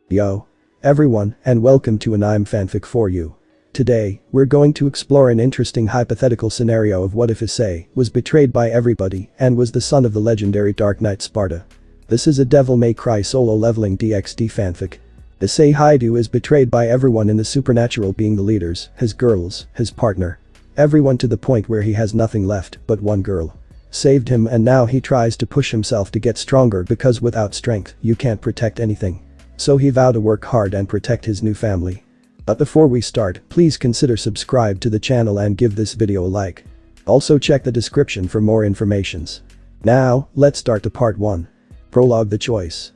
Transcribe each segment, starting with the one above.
Yo, everyone, and welcome to an I'm Fanfic for you. Today, we're going to explore an interesting hypothetical scenario of what if Issei was betrayed by everybody and was the son of the legendary Dark Knight Sparda. This is a Devil May Cry solo leveling DXD fanfic. Issei Hyoudou is betrayed by everyone in the supernatural, being the leaders, his girls, his partner. Everyone, to the point where he has nothing left but one girl. Saved him, and now he tries to push himself to get stronger because without strength, you can't protect anything. So he vowed to work hard and protect his new family. But before we start, please consider subscribe to the channel and give this video a like. Also check the description for more informations. Now, let's start to part 1. Prologue: The Choice.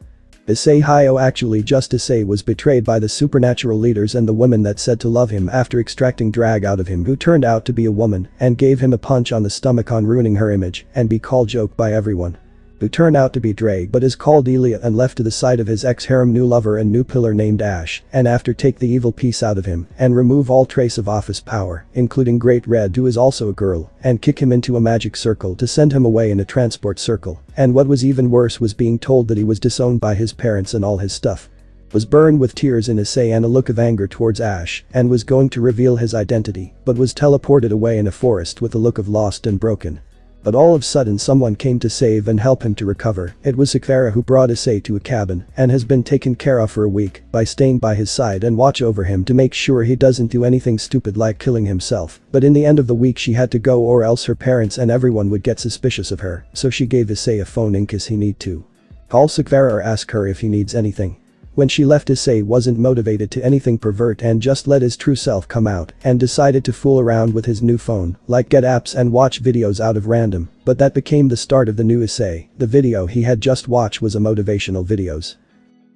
Issei Hyoudou, actually just Issei, was betrayed by the supernatural leaders and the woman that said to love him after extracting drag out of him, who turned out to be a woman and gave him a punch on the stomach on ruining her image and be called joke by everyone. Who turned out to be Drake but is called Elia and left to the side of his ex-harem new lover and new pillar named Ash, and after take the evil piece out of him and remove all trace of office power, including Great Red, who is also a girl, and kick him into a magic circle to send him away in a transport circle. And what was even worse was being told that he was disowned by his parents and all his stuff. Was burned with tears in Issei and a look of anger towards Ash, and was going to reveal his identity but was teleported away in a forest with a look of lost and broken. But all of a sudden someone came to save and help him to recover. It was Sakura, who brought Issei to a cabin and has been taken care of for a week by staying by his side and watch over him to make sure he doesn't do anything stupid like killing himself. But in the end of the week she had to go, or else her parents and everyone would get suspicious of her, so she gave Issei a phone in case he need to call Sakura or ask her if he needs anything. When she left, Issei wasn't motivated to anything pervert and just let his true self come out and decided to fool around with his new phone, like get apps and watch videos out of random. But that became the start of the new Issei. The video he had just watched was a motivational videos.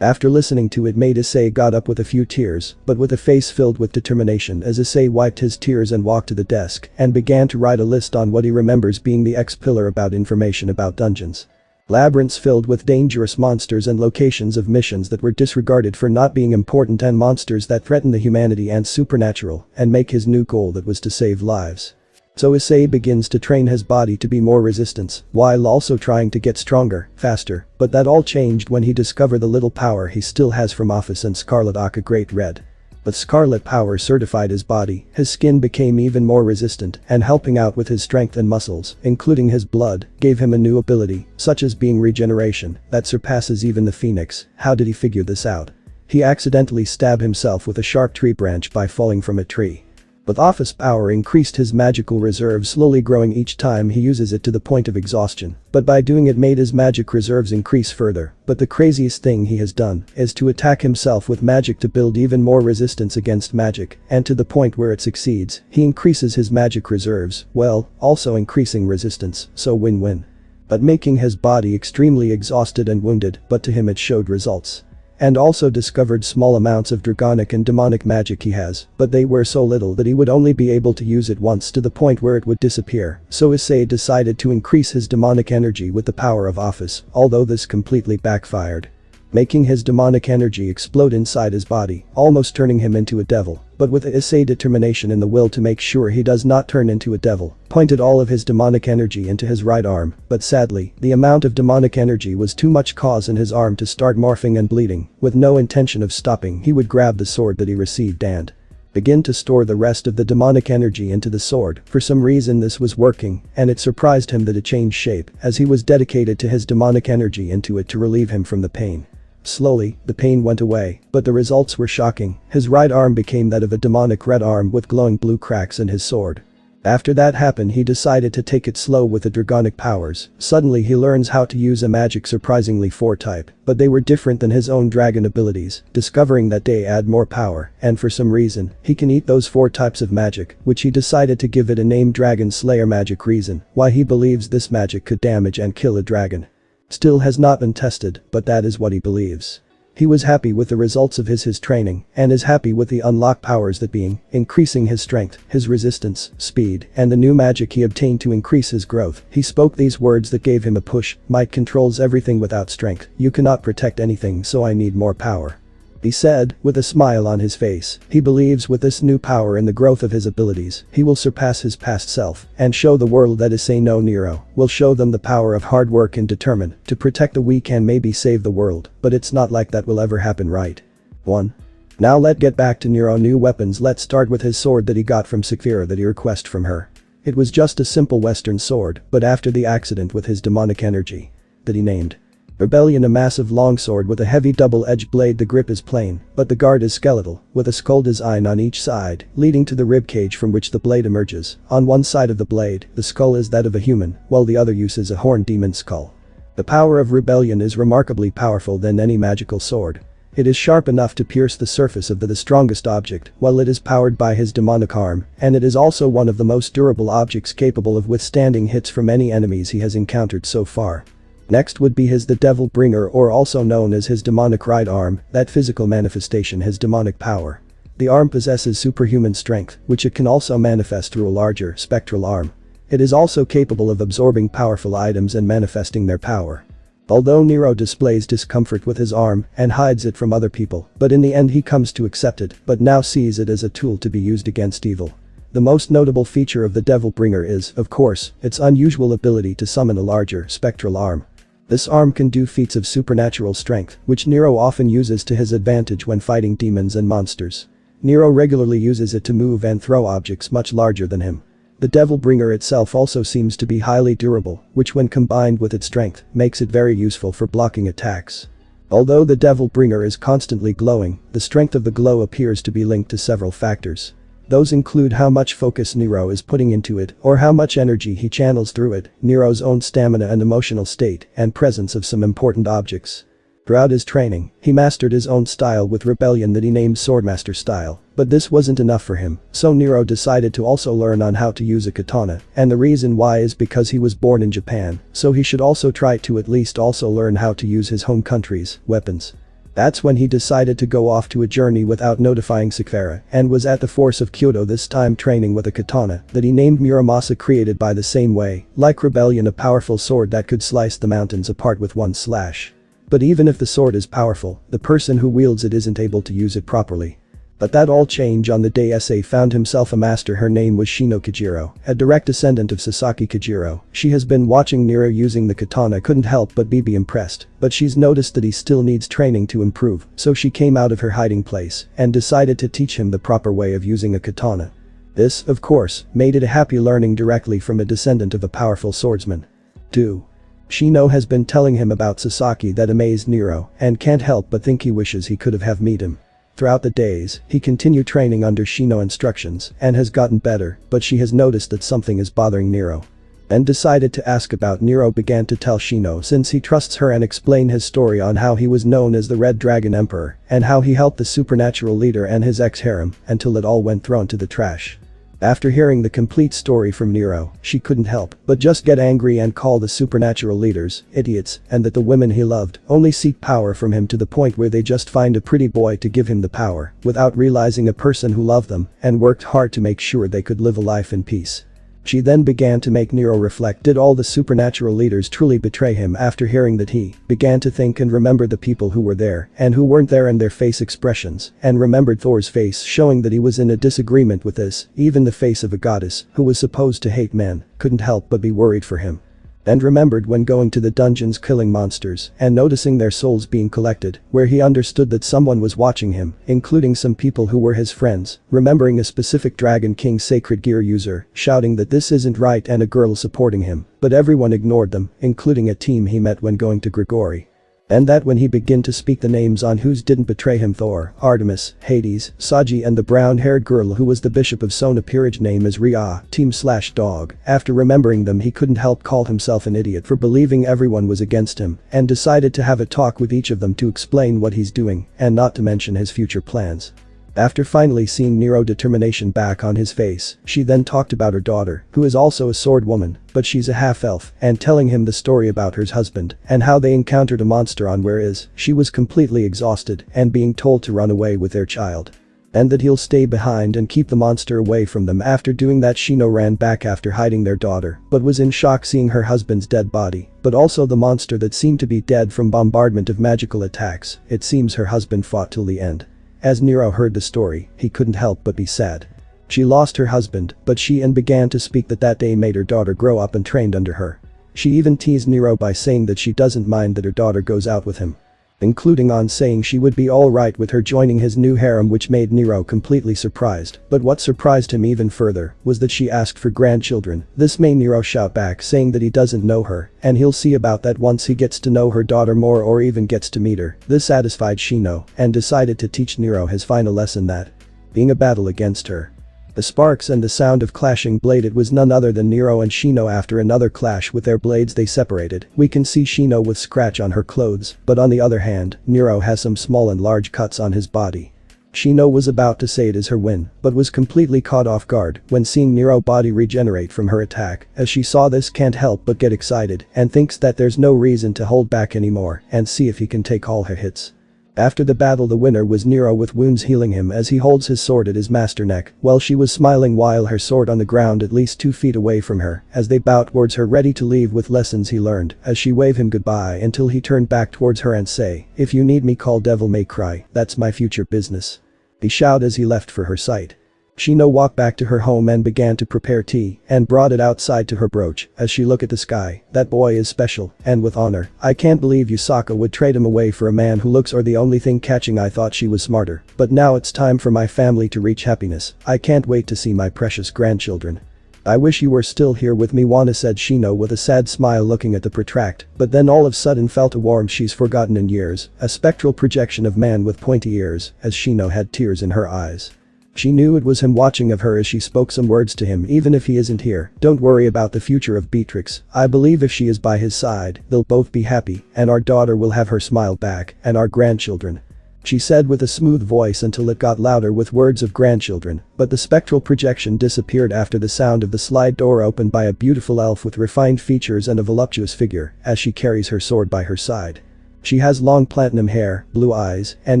After listening to it, made Issei got up with a few tears, but with a face filled with determination, as Issei wiped his tears and walked to the desk and began to write a list on what he remembers being the X-pillar about information about dungeons. Labyrinths filled with dangerous monsters and locations of missions that were disregarded for not being important, and monsters that threaten the humanity and supernatural, and make his new goal that was to save lives. So Issei begins to train his body to be more resistant, while also trying to get stronger, faster, but that all changed when he discovered the little power he still has from Office and Scarlet Aka Great Red. But Scarlet power certified his body, his skin became even more resistant, and helping out with his strength and muscles, including his blood, gave him a new ability, such as being regeneration, that surpasses even the Phoenix. How did he figure this out? He accidentally stabbed himself with a sharp tree branch by falling from a tree. But Office power increased his magical reserves, slowly growing each time he uses it to the point of exhaustion, but by doing it made his magic reserves increase further. But the craziest thing he has done is to attack himself with magic to build even more resistance against magic, and to the point where it succeeds, he increases his magic reserves, well, also increasing resistance, so win-win. But making his body extremely exhausted and wounded, but to him it showed results. And also discovered small amounts of draconic and demonic magic he has, but they were so little that he would only be able to use it once, to the point where it would disappear. So Issei decided to increase his demonic energy with the power of Office, although this completely backfired, making his demonic energy explode inside his body, almost turning him into a devil. But with Issei determination and the will to make sure he does not turn into a devil, pointed all of his demonic energy into his right arm, but sadly, the amount of demonic energy was too much, causing his arm to start morphing and bleeding. With no intention of stopping, he would grab the sword that he received and begin to store the rest of the demonic energy into the sword. For some reason this was working, and it surprised him that it changed shape, as he was dedicated to his demonic energy into it to relieve him from the pain. Slowly, the pain went away, but the results were shocking. His right arm became that of a demonic red arm with glowing blue cracks in his sword. After that happened, he decided to take it slow with the draconic powers. Suddenly he learns how to use a magic surprisingly 4 type, but they were different than his own dragon abilities, discovering that they add more power, and for some reason, he can eat those 4 types of magic, which he decided to give it a name, Dragon Slayer magic. Reason why he believes this magic could damage and kill a dragon still has not been tested, but that is what he believes. He was happy with the results of his training, and is happy with the unlocked powers, that being increasing his strength, his resistance, speed, and the new magic he obtained to increase his growth. He spoke these words that gave him a push: might controls everything, without strength you cannot protect anything, so I need more power. He said, with a smile on his face. He believes with this new power and the growth of his abilities, he will surpass his past self and show the world that Issei no Nero will show them the power of hard work and determined to protect the weak and maybe save the world. But it's not like that will ever happen, right? 1. Now let's get back to Nero's new weapons. Let's start with his sword that he got from Saphira that he requested from her. It was just a simple western sword, but after the accident with his demonic energy that he named Rebellion, a massive longsword with a heavy double-edged blade. The grip is plain, but the guard is skeletal, with a skull design on each side, leading to the ribcage from which the blade emerges. On one side of the blade, the skull is that of a human, while the other uses a horned demon skull. The power of Rebellion is remarkably powerful than any magical sword. It is sharp enough to pierce the surface of the strongest object, while it is powered by his demonic arm, and it is also one of the most durable objects capable of withstanding hits from any enemies he has encountered so far. Next would be the Devil Bringer, or also known as his demonic right arm, that physical manifestation, his demonic power. The arm possesses superhuman strength, which it can also manifest through a larger, spectral arm. It is also capable of absorbing powerful items and manifesting their power. Although Nero displays discomfort with his arm and hides it from other people, but in the end he comes to accept it, but now sees it as a tool to be used against evil. The most notable feature of the Devil Bringer is, of course, its unusual ability to summon a larger, spectral arm. This arm can do feats of supernatural strength, which Nero often uses to his advantage when fighting demons and monsters. Nero regularly uses it to move and throw objects much larger than him. The Devil Bringer itself also seems to be highly durable, which when combined with its strength, makes it very useful for blocking attacks. Although the Devil Bringer is constantly glowing, the strength of the glow appears to be linked to several factors. Those include how much focus Nero is putting into it, or how much energy he channels through it, Nero's own stamina and emotional state, and presence of some important objects. Throughout his training, he mastered his own style with Rebellion that he named Swordmaster style, but this wasn't enough for him, so Nero decided to also learn on how to use a katana, and the reason why is because he was born in Japan, so he should also try to at least also learn how to use his home country's weapons. That's when he decided to go off to a journey without notifying Saphira, and was at the force of Kyoto, this time training with a katana that he named Muramasa, created by the same way, like Rebellion, a powerful sword that could slice the mountains apart with one slash. But even if the sword is powerful, the person who wields it isn't able to use it properly. But that all changed on the day Issei found himself a master. Her name was Shino Kojiro, a direct descendant of Sasaki Kojiro. She has been watching Nero using the katana, couldn't help but be impressed, but she's noticed that he still needs training to improve, so she came out of her hiding place and decided to teach him the proper way of using a katana. This, of course, made it a happy learning directly from a descendant of a powerful swordsman. 2. Shino has been telling him about Sasaki that amazed Nero, and can't help but think he wishes he could have met him. Throughout the days, he continued training under Shino instructions and has gotten better, but she has noticed that something is bothering Nero. And decided to ask about. Nero began to tell Shino since he trusts her and explain his story on how he was known as the Red Dragon Emperor and how he helped the supernatural leader and his ex-harem until it all went thrown to the trash. After hearing the complete story from Nero, she couldn't help but just get angry and call the supernatural leaders idiots, and that the women he loved only seek power from him to the point where they just find a pretty boy to give him the power without realizing a person who loved them and worked hard to make sure they could live a life in peace. She then began to make Nero reflect, did all the supernatural leaders truly betray him? After hearing that, he began to think and remember the people who were there and who weren't there and their face expressions, and remembered Thor's face showing that he was in a disagreement with this. Even the face of a goddess who was supposed to hate men couldn't help but be worried for him. And remembered when going to the dungeons killing monsters and noticing their souls being collected, where he understood that someone was watching him, including some people who were his friends, remembering a specific Dragon King sacred gear user shouting that this isn't right and a girl supporting him, but everyone ignored them, including a team he met when going to Grigori. And that when he began to speak the names on whose didn't betray him: Thor, Artemis, Hades, Saji, and the brown-haired girl who was the bishop of Sona. Peerage name is Ria, team/dog. After remembering them, he couldn't help call himself an idiot for believing everyone was against him and decided to have a talk with each of them to explain what he's doing and not to mention his future plans. After finally seeing Nero's determination back on his face, she then talked about her daughter, who is also a sword woman, but she's a half-elf, and telling him the story about her husband and how they encountered a monster on whereas she was completely exhausted and being told to run away with their child. And that he'll stay behind and keep the monster away from them. After doing that, Shino ran back after hiding their daughter, but was in shock seeing her husband's dead body, but also the monster that seemed to be dead from bombardment of magical attacks. It seems her husband fought till the end. As Nero heard the story, he couldn't help but be sad. She lost her husband, but she began to speak that day made her daughter grow up and trained under her. She even teased Nero by saying that she doesn't mind that her daughter goes out with him. including on saying she would be alright with her joining his new harem, which made Nero completely surprised. But what surprised him even further was that she asked for grandchildren. This made Nero shout back, saying that he doesn't know her and he'll see about that once he gets to know her daughter more or even gets to meet her. This satisfied Shino and decided to teach Nero his final lesson, that being a battle against her. The sparks and the sound of clashing blade. It was none other than Nero and Shino. After another clash with their blades, they separated. We can see Shino with scratch on her clothes, but on the other hand, Nero has some small and large cuts on his body. Shino was about to say it is her win, but was completely caught off guard when seeing Nero's body regenerate from her attack. As she saw this, can't help but get excited and thinks that there's no reason to hold back anymore and see if he can take all her hits. After the battle, the winner was Nero, with wounds healing him as he holds his sword at his master neck, while she was smiling while her sword on the ground at least 2 feet away from her as they bow towards her, ready to leave with lessons he learned, as she waved him goodbye until he turned back towards her and say, "If you need me, call Devil May Cry, that's my future business." He shouted as he left for her sight. Shino walked back to her home and began to prepare tea and brought it outside to her brooch as she looked at the sky. That boy is special and with honor. I can't believe Yusaka would trade him away for a man who looks or the only thing catching. I thought she was smarter, but now it's time for my family to reach happiness. I can't wait to see my precious grandchildren. I wish you were still here with me, Wana said Shino with a sad smile, looking at the protract, but then all of a sudden felt a warmth she's forgotten in years, a spectral projection of man with pointy ears, as Shino had tears in her eyes. She knew it was him watching of her as she spoke some words to him. "Even if he isn't here, don't worry about the future of Betrix. I believe if she is by his side, they'll both be happy, and our daughter will have her smile back, and our grandchildren," she said with a smooth voice until it got louder with words of grandchildren, but the spectral projection disappeared after the sound of the slide door opened by a beautiful elf with refined features and a voluptuous figure as she carries her sword by her side. She has long platinum hair, blue eyes, and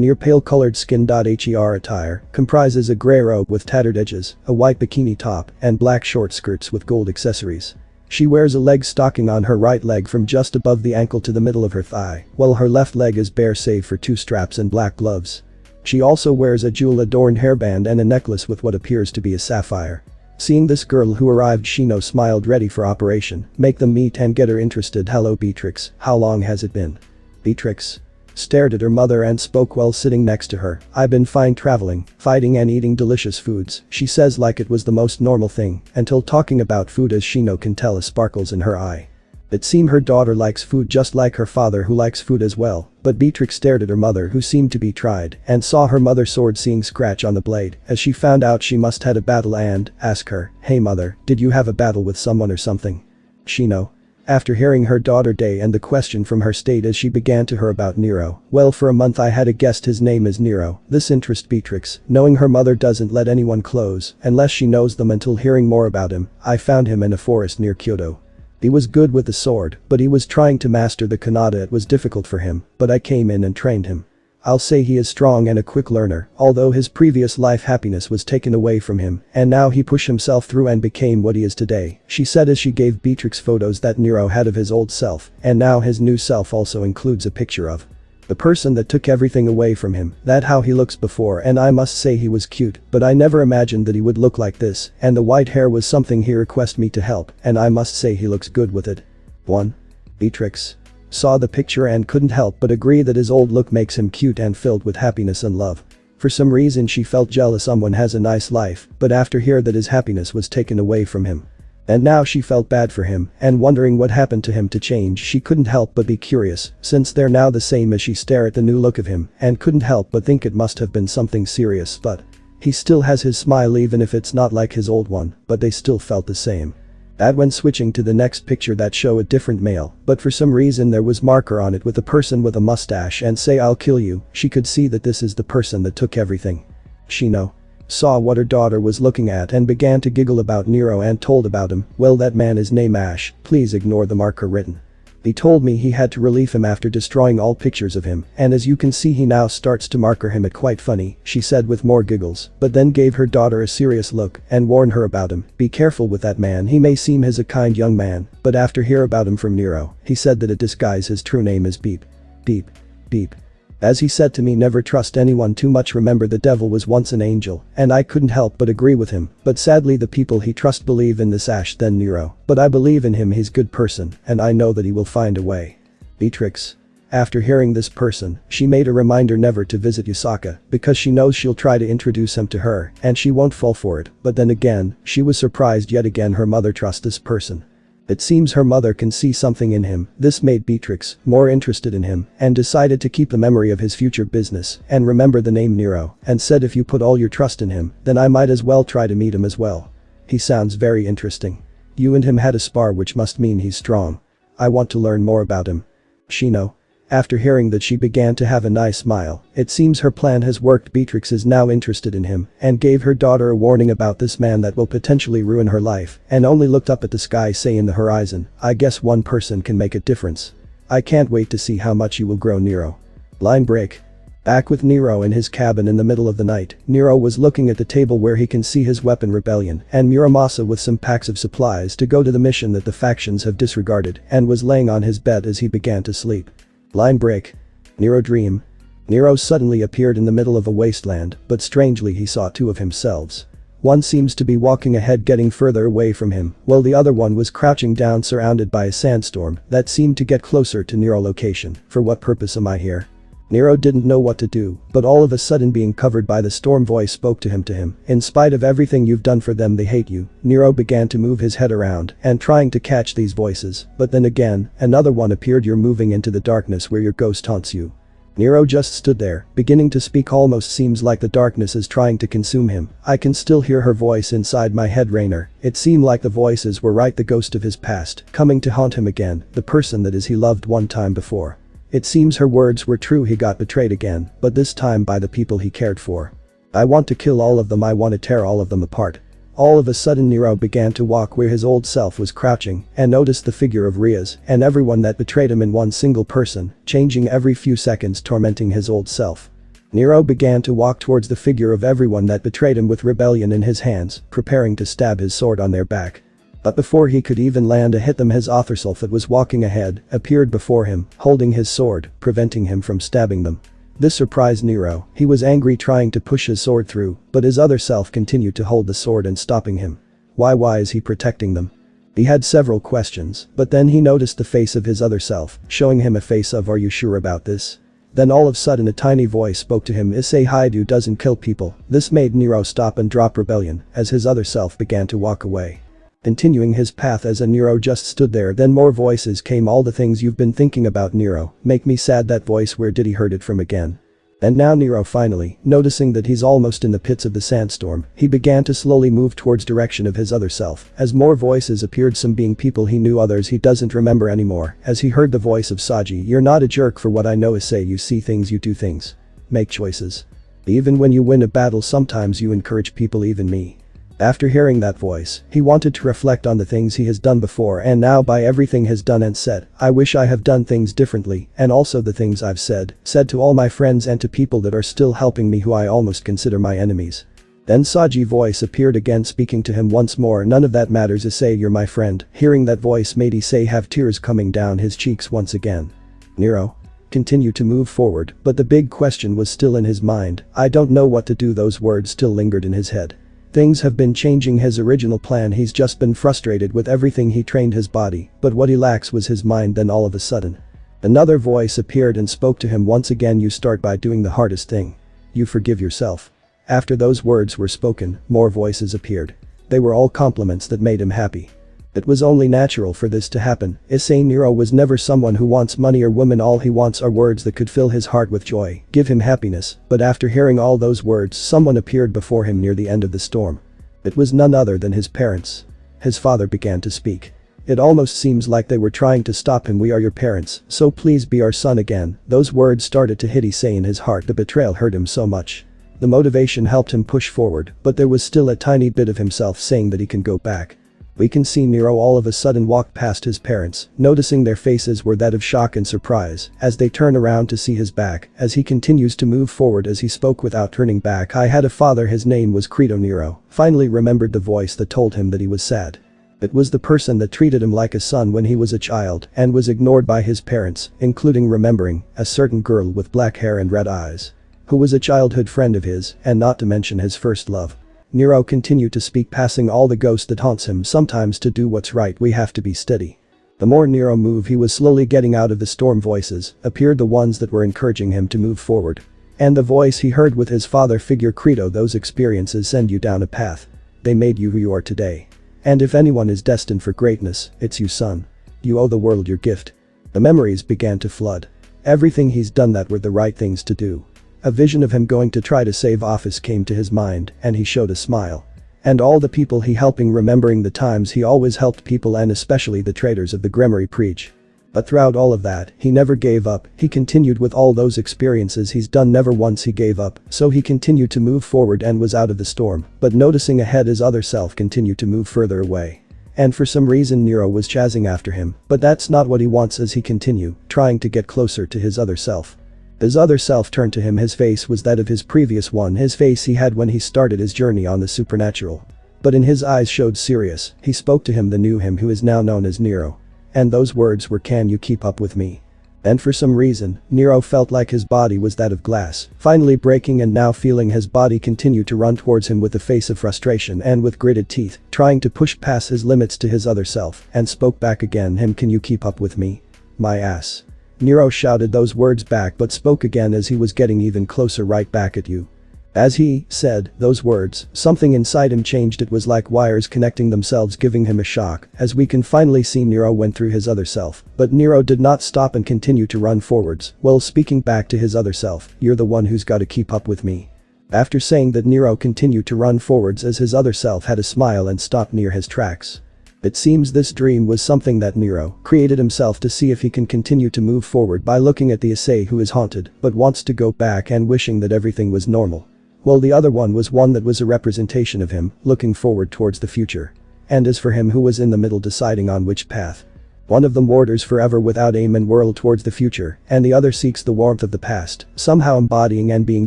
near pale colored skin. Her attire comprises a gray robe with tattered edges, a white bikini top, and black short skirts with gold accessories. She wears a leg stocking on her right leg from just above the ankle to the middle of her thigh, while her left leg is bare save for 2 straps and black gloves. She also wears a jewel-adorned hairband and a necklace with what appears to be a sapphire. Seeing this girl who arrived, Shino smiled, ready for operation. Make them meet and get her interested. "Hello Betrix, how long has it been?" Betrix stared at her mother and spoke while sitting next to her. "I've been fine, traveling, fighting and eating delicious foods," she says like it was the most normal thing, until talking about food, as Shino can tell a sparkles in her eye. It seemed her daughter likes food just like her father, who likes food as well, but Betrix stared at her mother, who seemed to be tried, and saw her mother's sword seeing scratch on the blade as she found out she must had a battle and asked her, "Hey mother, did you have a battle with someone or something?" Shino, after hearing her daughter day and the question from her, state as she began to her about Nero. "Well, for a month I had guessed his name is Nero." This interested Betrix, knowing her mother doesn't let anyone close unless she knows them, until hearing more about him. "I found him in a forest near Kyoto. He was good with the sword, but he was trying to master the kanata. It was difficult for him, but I came in and trained him. I'll say he is strong and a quick learner, although his previous life happiness was taken away from him, and now he pushed himself through and became what he is today," she said as she gave Betrix photos that Nero had of his old self, and now his new self also includes a picture of the person that took everything away from him. "That how he looks before, and I must say he was cute, but I never imagined that he would look like this, and the white hair was something he requested me to help, and I must say he looks good with it." 1. Betrix saw the picture and couldn't help but agree that his old look makes him cute and filled with happiness and love. For some reason she felt jealous someone has a nice life, but after hear that his happiness was taken away from him. And now she felt bad for him and wondering what happened to him to change. She couldn't help but be curious, since they're now the same, as she stared at the new look of him and couldn't help but think it must have been something serious, but he still has his smile even if it's not like his old one, but they still felt the same. That when switching to the next picture that show a different male, but for some reason there was marker on it with a person with a mustache and say "I'll kill you," she could see that this is the person that took everything. Shino saw what her daughter was looking at and began to giggle about Nero and told about him. "Well, that man is named Ash, please ignore the marker written. He told me he had to relieve him after destroying all pictures of him, and as you can see he now starts to marker him. It quite funny," she said with more giggles, but then gave her daughter a serious look and warned her about him. "Be careful with that man, he may seem as a kind young man, but after hear about him from Nero, he said that it disguise his true name is Beep. Beep. Beep. As he said to me, never trust anyone too much. Remember, the devil was once an angel," and I couldn't help but agree with him, but sadly the people he trust believe in this Ash than Nero, but I believe in him, he's good person, and I know that he will find a way. Betrix After hearing this person, she made a reminder never to visit Yusaka because she knows she'll try to introduce him to her and she won't fall for it, but then again, she was surprised yet again her mother trusts this person. It seems her mother can see something in him. This made Betrix more interested in him and decided to keep the memory of his future business and remember the name Nero and said if you put all your trust in him, then I might as well try to meet him as well. He sounds very interesting. You and him had a spar which must mean he's strong. I want to learn more about him. Shino. After hearing that she began to have a nice smile, it seems her plan has worked. Betrix is now interested in him and gave her daughter a warning about this man that will potentially ruin her life and only looked up at the sky saying the horizon, I guess one person can make a difference. I can't wait to see how much you will grow Nero. Line break. Back with Nero in his cabin in the middle of the night, Nero was looking at the table where he can see his weapon Rebellion and Muramasa with some packs of supplies to go to the mission that the factions have disregarded and was laying on his bed as he began to sleep. Line break. Nero dream. Nero suddenly appeared in the middle of a wasteland, but strangely he saw two of himselves. One seems to be walking ahead getting further away from him, while the other one was crouching down surrounded by a sandstorm that seemed to get closer to Nero location. For what purpose am I here? Nero didn't know what to do, but all of a sudden being covered by the storm voice spoke to him. In spite of everything you've done for them they hate you. Nero began to move his head around and trying to catch these voices, but then again, another one appeared. You're moving into the darkness where your ghost haunts you. Nero just stood there, beginning to speak. Almost seems like the darkness is trying to consume him. I can still hear her voice inside my head Rainer. It seemed like the voices were right, the ghost of his past, coming to haunt him again, the person that is he loved one time before. It seems her words were true, he got betrayed again, but this time by the people he cared for. I want to kill all of them, I want to tear all of them apart. All of a sudden Nero began to walk where his old self was crouching and noticed the figure of Rias and everyone that betrayed him in one single person, changing every few seconds, tormenting his old self. Nero began to walk towards the figure of everyone that betrayed him with Rebellion in his hands, preparing to stab his sword on their back. But before he could even land a hit them, his Otherself that was walking ahead appeared before him, holding his sword, preventing him from stabbing them. This surprised Nero. He was angry trying to push his sword through, but his other self continued to hold the sword and stopping him. Why is he protecting them? He had several questions, but then he noticed the face of his other self, showing him a face of, are you sure about this? Then all of a sudden a tiny voice spoke to him, Issei Hyoudou doesn't kill people. This made Nero stop and drop Rebellion as his other self began to walk away. Continuing his path as a Nero just stood there, then more voices came. All the things you've been thinking about Nero make me sad. That voice, where did he heard it from again? And now Nero finally, noticing that he's almost in the pits of the sandstorm, he began to slowly move towards direction of his other self as more voices appeared, some being people he knew, others he doesn't remember anymore. As he heard the voice of Saji, you're not a jerk for what I know. Issei, you see things, you do things. Make choices. Even when you win a battle sometimes you encourage people, even me. After hearing that voice, he wanted to reflect on the things he has done before and now by everything has done and said, I wish I have done things differently, and also the things I've said to all my friends and to people that are still helping me who I almost consider my enemies. Then Saji's voice appeared again, speaking to him once more, none of that matters Issei, you're my friend. Hearing that voice made Issei have tears coming down his cheeks once again. Nero continued to move forward, but the big question was still in his mind, I don't know what to do. Those words still lingered in his head. Things have been changing his original plan, he's just been frustrated with everything. He trained his body, but what he lacks was his mind. Then all of a sudden, another voice appeared and spoke to him once again, you start by doing the hardest thing. You forgive yourself. After those words were spoken, more voices appeared. They were all compliments that made him happy. It was only natural for this to happen. Issei Nero was never someone who wants money or women, all he wants are words that could fill his heart with joy, give him happiness. But after hearing all those words, someone appeared before him near the end of the storm. It was none other than his parents. His father began to speak. It almost seems like they were trying to stop him. We are your parents, so please be our son again. Those words started to hit Issei in his heart. The betrayal hurt him so much. The motivation helped him push forward, but there was still a tiny bit of himself saying that he can go back. We can see Nero all of a sudden walk past his parents, noticing their faces were that of shock and surprise as they turn around to see his back as he continues to move forward as he spoke without turning back. I had a father, his name was Credo. Nero finally remembered the voice that told him that he was sad. It was the person that treated him like a son when he was a child and was ignored by his parents, including remembering a certain girl with black hair and red eyes, who was a childhood friend of his and not to mention his first love. Nero continued to speak, passing all the ghost that haunts him. Sometimes to do what's right we have to be steady. The more Nero moved, he was slowly getting out of the storm. Voices appeared, the ones that were encouraging him to move forward. And the voice he heard with his father figure credo, those experiences send you down a path. They made you who you are today. And if anyone is destined for greatness, it's you, son. You owe the world your gift. The memories began to flood. Everything he's done that were the right things to do. A vision of him going to try to save Office came to his mind, and he showed a smile. And all the people he helping, remembering the times he always helped people, and especially the traitors of the Grimoire preach. But throughout all of that, he never gave up. He continued with all those experiences he's done. Never once he gave up, so he continued to move forward and was out of the storm, but noticing ahead his other self continued to move further away. And for some reason Nero was chasing after him, but that's not what he wants as he continued, trying to get closer to his other self. His other self turned to him. His face was that of his previous one, his face he had when he started his journey on the supernatural. But in his eyes showed serious. He spoke to him, the new him who is now known as Nero. And those words were, "Can you keep up with me?" And for some reason, Nero felt like his body was that of glass, finally breaking, and now feeling his body continue to run towards him with a face of frustration and with gritted teeth, trying to push past his limits to his other self, and spoke back again, him, "Can you keep up with me?" "My ass." Nero shouted those words back, but spoke again as he was getting even closer, "Right back at you." As he said those words, something inside him changed. It was like wires connecting themselves, giving him a shock. As we can finally see, Nero went through his other self. But Nero did not stop and continued to run forwards, while speaking back to his other self, "You're the one who's got to keep up with me." After saying that, Nero continued to run forwards as his other self had a smile and stopped near his tracks. It seems this dream was something that Nero created himself to see if he can continue to move forward by looking at the Issei who is haunted but wants to go back and wishing that everything was normal. While the other one was one that was a representation of him, looking forward towards the future. And as for him who was in the middle, deciding on which path. One of them wanders forever without aim and whirl towards the future, and the other seeks the warmth of the past, somehow embodying and being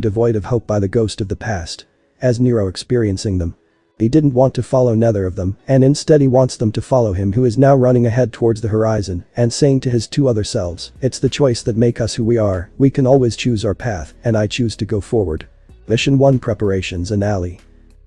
devoid of hope by the ghost of the past. As Nero experiencing them. He didn't want to follow neither of them, and instead he wants them to follow him, who is now running ahead towards the horizon and saying to his two other selves, "It's the choice that make us who we are. We can always choose our path, and I choose to go forward." Mission 1 Preparations and Alley.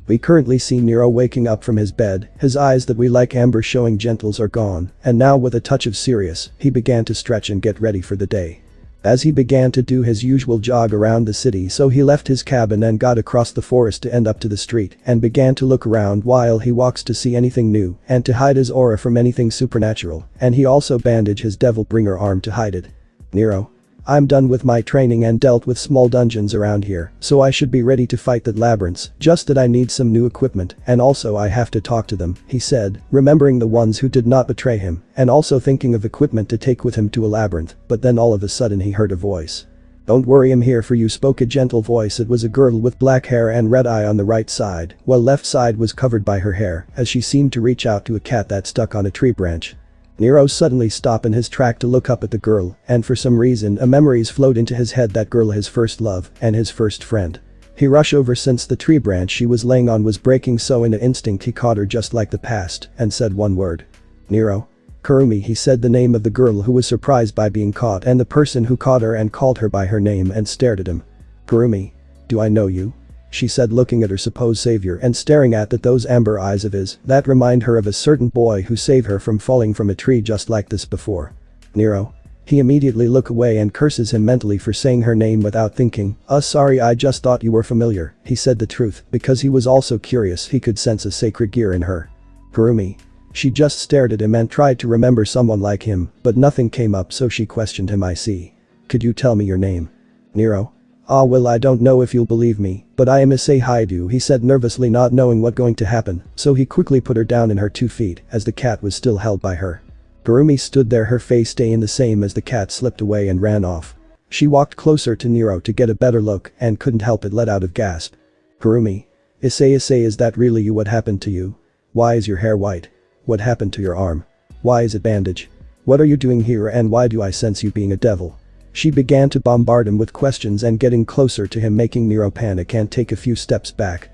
We currently see Nero waking up from his bed, his eyes that we like amber showing gentles are gone, and now with a touch of serious, he began to stretch and get ready for the day. As he began to do his usual jog around the city, so he left his cabin and got across the forest to end up to the street and began to look around while he walks to see anything new and to hide his aura from anything supernatural, and he also bandaged his devil bringer arm to hide it. "Nero. I'm done with my training and dealt with small dungeons around here, so I should be ready to fight that labyrinths, just that I need some new equipment, and also I have to talk to them," he said, remembering the ones who did not betray him, and also thinking of equipment to take with him to a labyrinth, but then all of a sudden he heard a voice. "Don't worry, I'm here for you," spoke a gentle voice. It was a girl with black hair and red eye on the right side, while left side was covered by her hair, as she seemed to reach out to a cat that stuck on a tree branch. Nero suddenly stopped in his track to look up at the girl, and for some reason a memories flowed into his head, that girl, his first love and his first friend. He rushed over since the tree branch she was laying on was breaking, so in an instinct he caught her just like the past and said one word. "Nero." "Karumi," he said the name of the girl, who was surprised by being caught and the person who caught her and called her by her name and stared at him. "Karumi. Do I know you?" she said, looking at her supposed savior and staring at those amber eyes of his that remind her of a certain boy who saved her from falling from a tree just like this before. "Nero." He immediately look away and curses him mentally for saying her name without thinking. Sorry, I just thought you were familiar," he said the truth, because he was also curious. He could sense a sacred gear in her. "Karumi." She just stared at him and tried to remember someone like him, but nothing came up, so she questioned him. "I see. Could you tell me your name?" "Nero." Well, I don't know if you'll believe me, but I am Issei Hyoudou," he said nervously, not knowing what going to happen, so he quickly put her down in her 2 feet as the cat was still held by her. Karumi stood there, her face staying the same as the cat slipped away and ran off. She walked closer to Nero to get a better look and couldn't help it let out a gasp. "Karumi. Issei, is that really you? What happened to you? Why is your hair white? What happened to your arm? Why is it bandaged? What are you doing here, and why do I sense you being a devil?" She began to bombard him with questions and getting closer to him, making Nero panic and take a few steps back.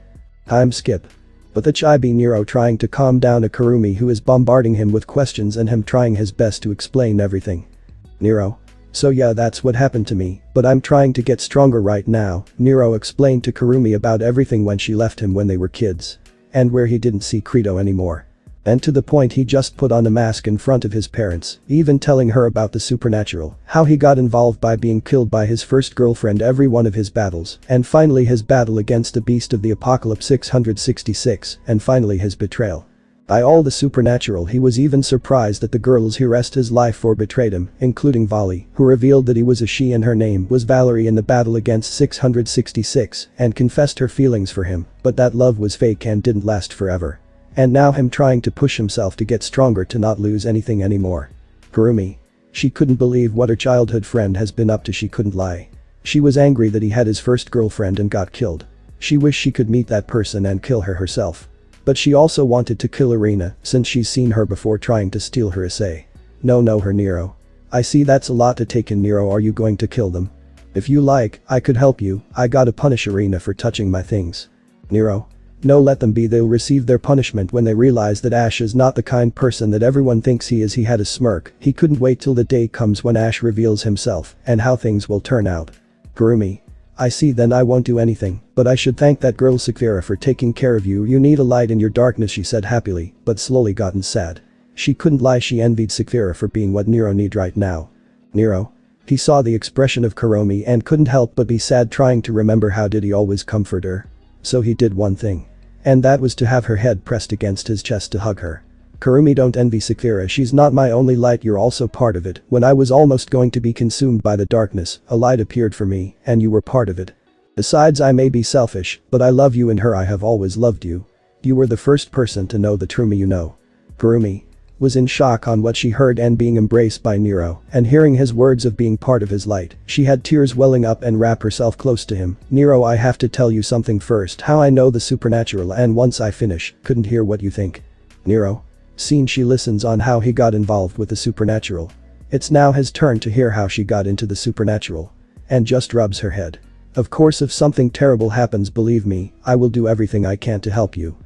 Time skip. But the chibi Nero trying to calm down a Karumi who is bombarding him with questions and him trying his best to explain everything. "Nero. So yeah, that's what happened to me, but I'm trying to get stronger right now," Nero explained to Karumi about everything when she left him when they were kids. And where he didn't see Credo anymore. And to the point he just put on a mask in front of his parents, even telling her about the supernatural, how he got involved by being killed by his first girlfriend every one of his battles, and finally his battle against the beast of the apocalypse 666, and finally his betrayal. By all the supernatural, he was even surprised that the girls he risked his life for betrayed him, including Vali, who revealed that he was a she and her name was Valerie in the battle against 666, and confessed her feelings for him, but that love was fake and didn't last forever. And now him trying to push himself to get stronger to not lose anything anymore. Karumi. She couldn't believe what her childhood friend has been up to. She couldn't lie. She was angry that he had his first girlfriend and got killed. She wished she could meet that person and kill her herself. But she also wanted to kill Irina since she's seen her before trying to steal her Issei. No her Nero. I see that's a lot to take in. Nero, are you going to kill them? If you like, I could help you. I gotta punish Irina for touching my things. Nero. No, let them be. They'll receive their punishment when they realize that Ash is not the kind person that everyone thinks he is. He had a smirk. He couldn't wait till the day comes when Ash reveals himself and how things will turn out. Karumi. I see, then I won't do anything, but I should thank that girl Sakura for taking care of you. You need a light in your darkness, she said happily, but slowly gotten sad. She couldn't lie, she envied Sakura for being what Nero need right now. Nero. He saw the expression of Karumi and couldn't help but be sad, trying to remember how did he always comfort her. So he did one thing. And that was to have her head pressed against his chest to hug her. Karumi, don't envy Sakura, she's not my only light, you're also part of it. When I was almost going to be consumed by the darkness, a light appeared for me, and you were part of it. Besides, I may be selfish, but I love you and her. I have always loved you. You were the first person to know the true me, you know. Karumi was in shock on what she heard and being embraced by Nero, and hearing his words of being part of his light, she had tears welling up and wrap herself close to him. Nero, I have to tell you something first, how I know the supernatural, and once I finish, couldn't hear what you think. Nero. Scene, she listens on how he got involved with the supernatural. It's now his turn to hear how she got into the supernatural. And just rubs her head. Of course, if something terrible happens, believe me, I will do everything I can to help you.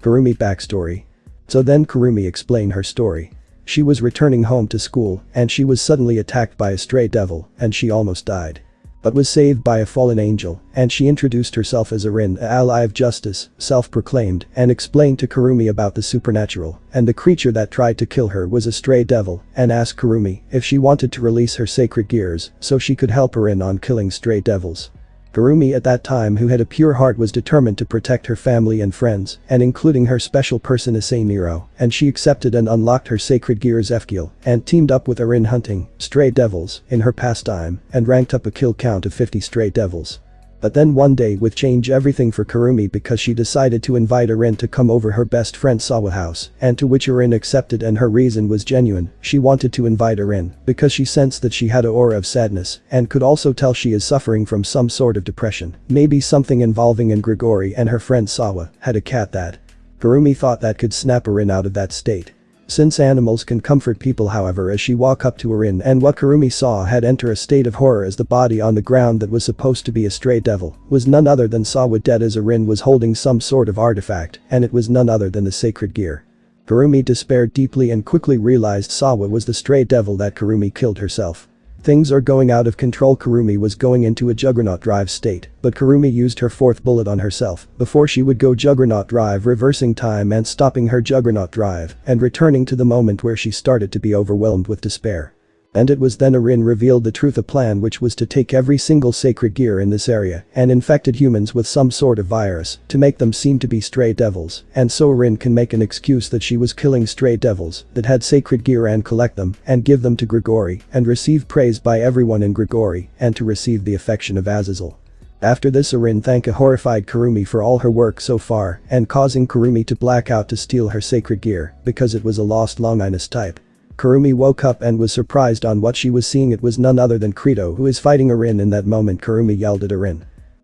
Karumi backstory. So then Karumi explained her story. She was returning home to school and she was suddenly attacked by a stray devil and she almost died. But was saved by a fallen angel, and she introduced herself as Arin, an ally of justice, self-proclaimed, and explained to Karumi about the supernatural, and the creature that tried to kill her was a stray devil, and asked Karumi if she wanted to release her sacred gears so she could help Arin on killing stray devils. Karumi at that time, who had a pure heart, was determined to protect her family and friends, and including her special person Issei Nero, and she accepted and unlocked her sacred gears Fgil, and teamed up with Arin hunting stray devils in her pastime, and ranked up a kill count of 50 stray devils. But then one day would change everything for Karumi because she decided to invite Arin to come over her best friend Sawa house, and to which Arin accepted, and her reason was genuine. She wanted to invite Arin because she sensed that she had an aura of sadness and could also tell she is suffering from some sort of depression, maybe something involving in Grigori, and her friend Sawa had a cat that Karumi thought that could snap Arin out of that state. Since animals can comfort people, however, as she walked up to Arin, and what Karumi saw had enter a state of horror as the body on the ground that was supposed to be a stray devil was none other than Sawa, dead, as Arin was holding some sort of artifact, and it was none other than the sacred gear. Karumi despaired deeply and quickly realized Sawa was the stray devil that Karumi killed herself. Things are going out of control. Karumi was going into a Juggernaut Drive state, but Karumi used her fourth bullet on herself before she would go Juggernaut Drive, reversing time and stopping her Juggernaut Drive and returning to the moment where she started to be overwhelmed with despair. And it was then Arin revealed the truth, a plan which was to take every single sacred gear in this area and infected humans with some sort of virus to make them seem to be stray devils, and so Arin can make an excuse that she was killing stray devils that had sacred gear and collect them and give them to Grigori and receive praise by everyone in Grigori and to receive the affection of Azazel. After this, Arin thanked a horrified Karumi for all her work so far and causing Karumi to black out to steal her sacred gear because it was a lost Longinus type. Karumi woke up and was surprised on what she was seeing. It was none other than Credo who is fighting Arin. In that moment, Karumi yelled at Arin,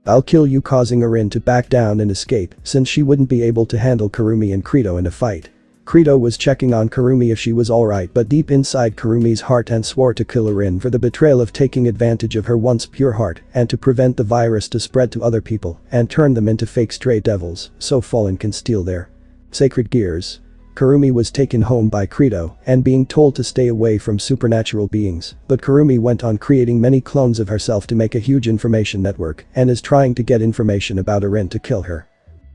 "I'll kill you," causing Arin to back down and escape since she wouldn't be able to handle Karumi and Credo in a fight. Credo was checking on Karumi if she was alright, but deep inside Karumi's heart, and swore to kill Arin for the betrayal of taking advantage of her once pure heart and to prevent the virus to spread to other people and turn them into fake stray devils so Fallen can steal their sacred gears. Karumi was taken home by Credo and being told to stay away from supernatural beings, but Karumi went on creating many clones of herself to make a huge information network and is trying to get information about Arin to kill her.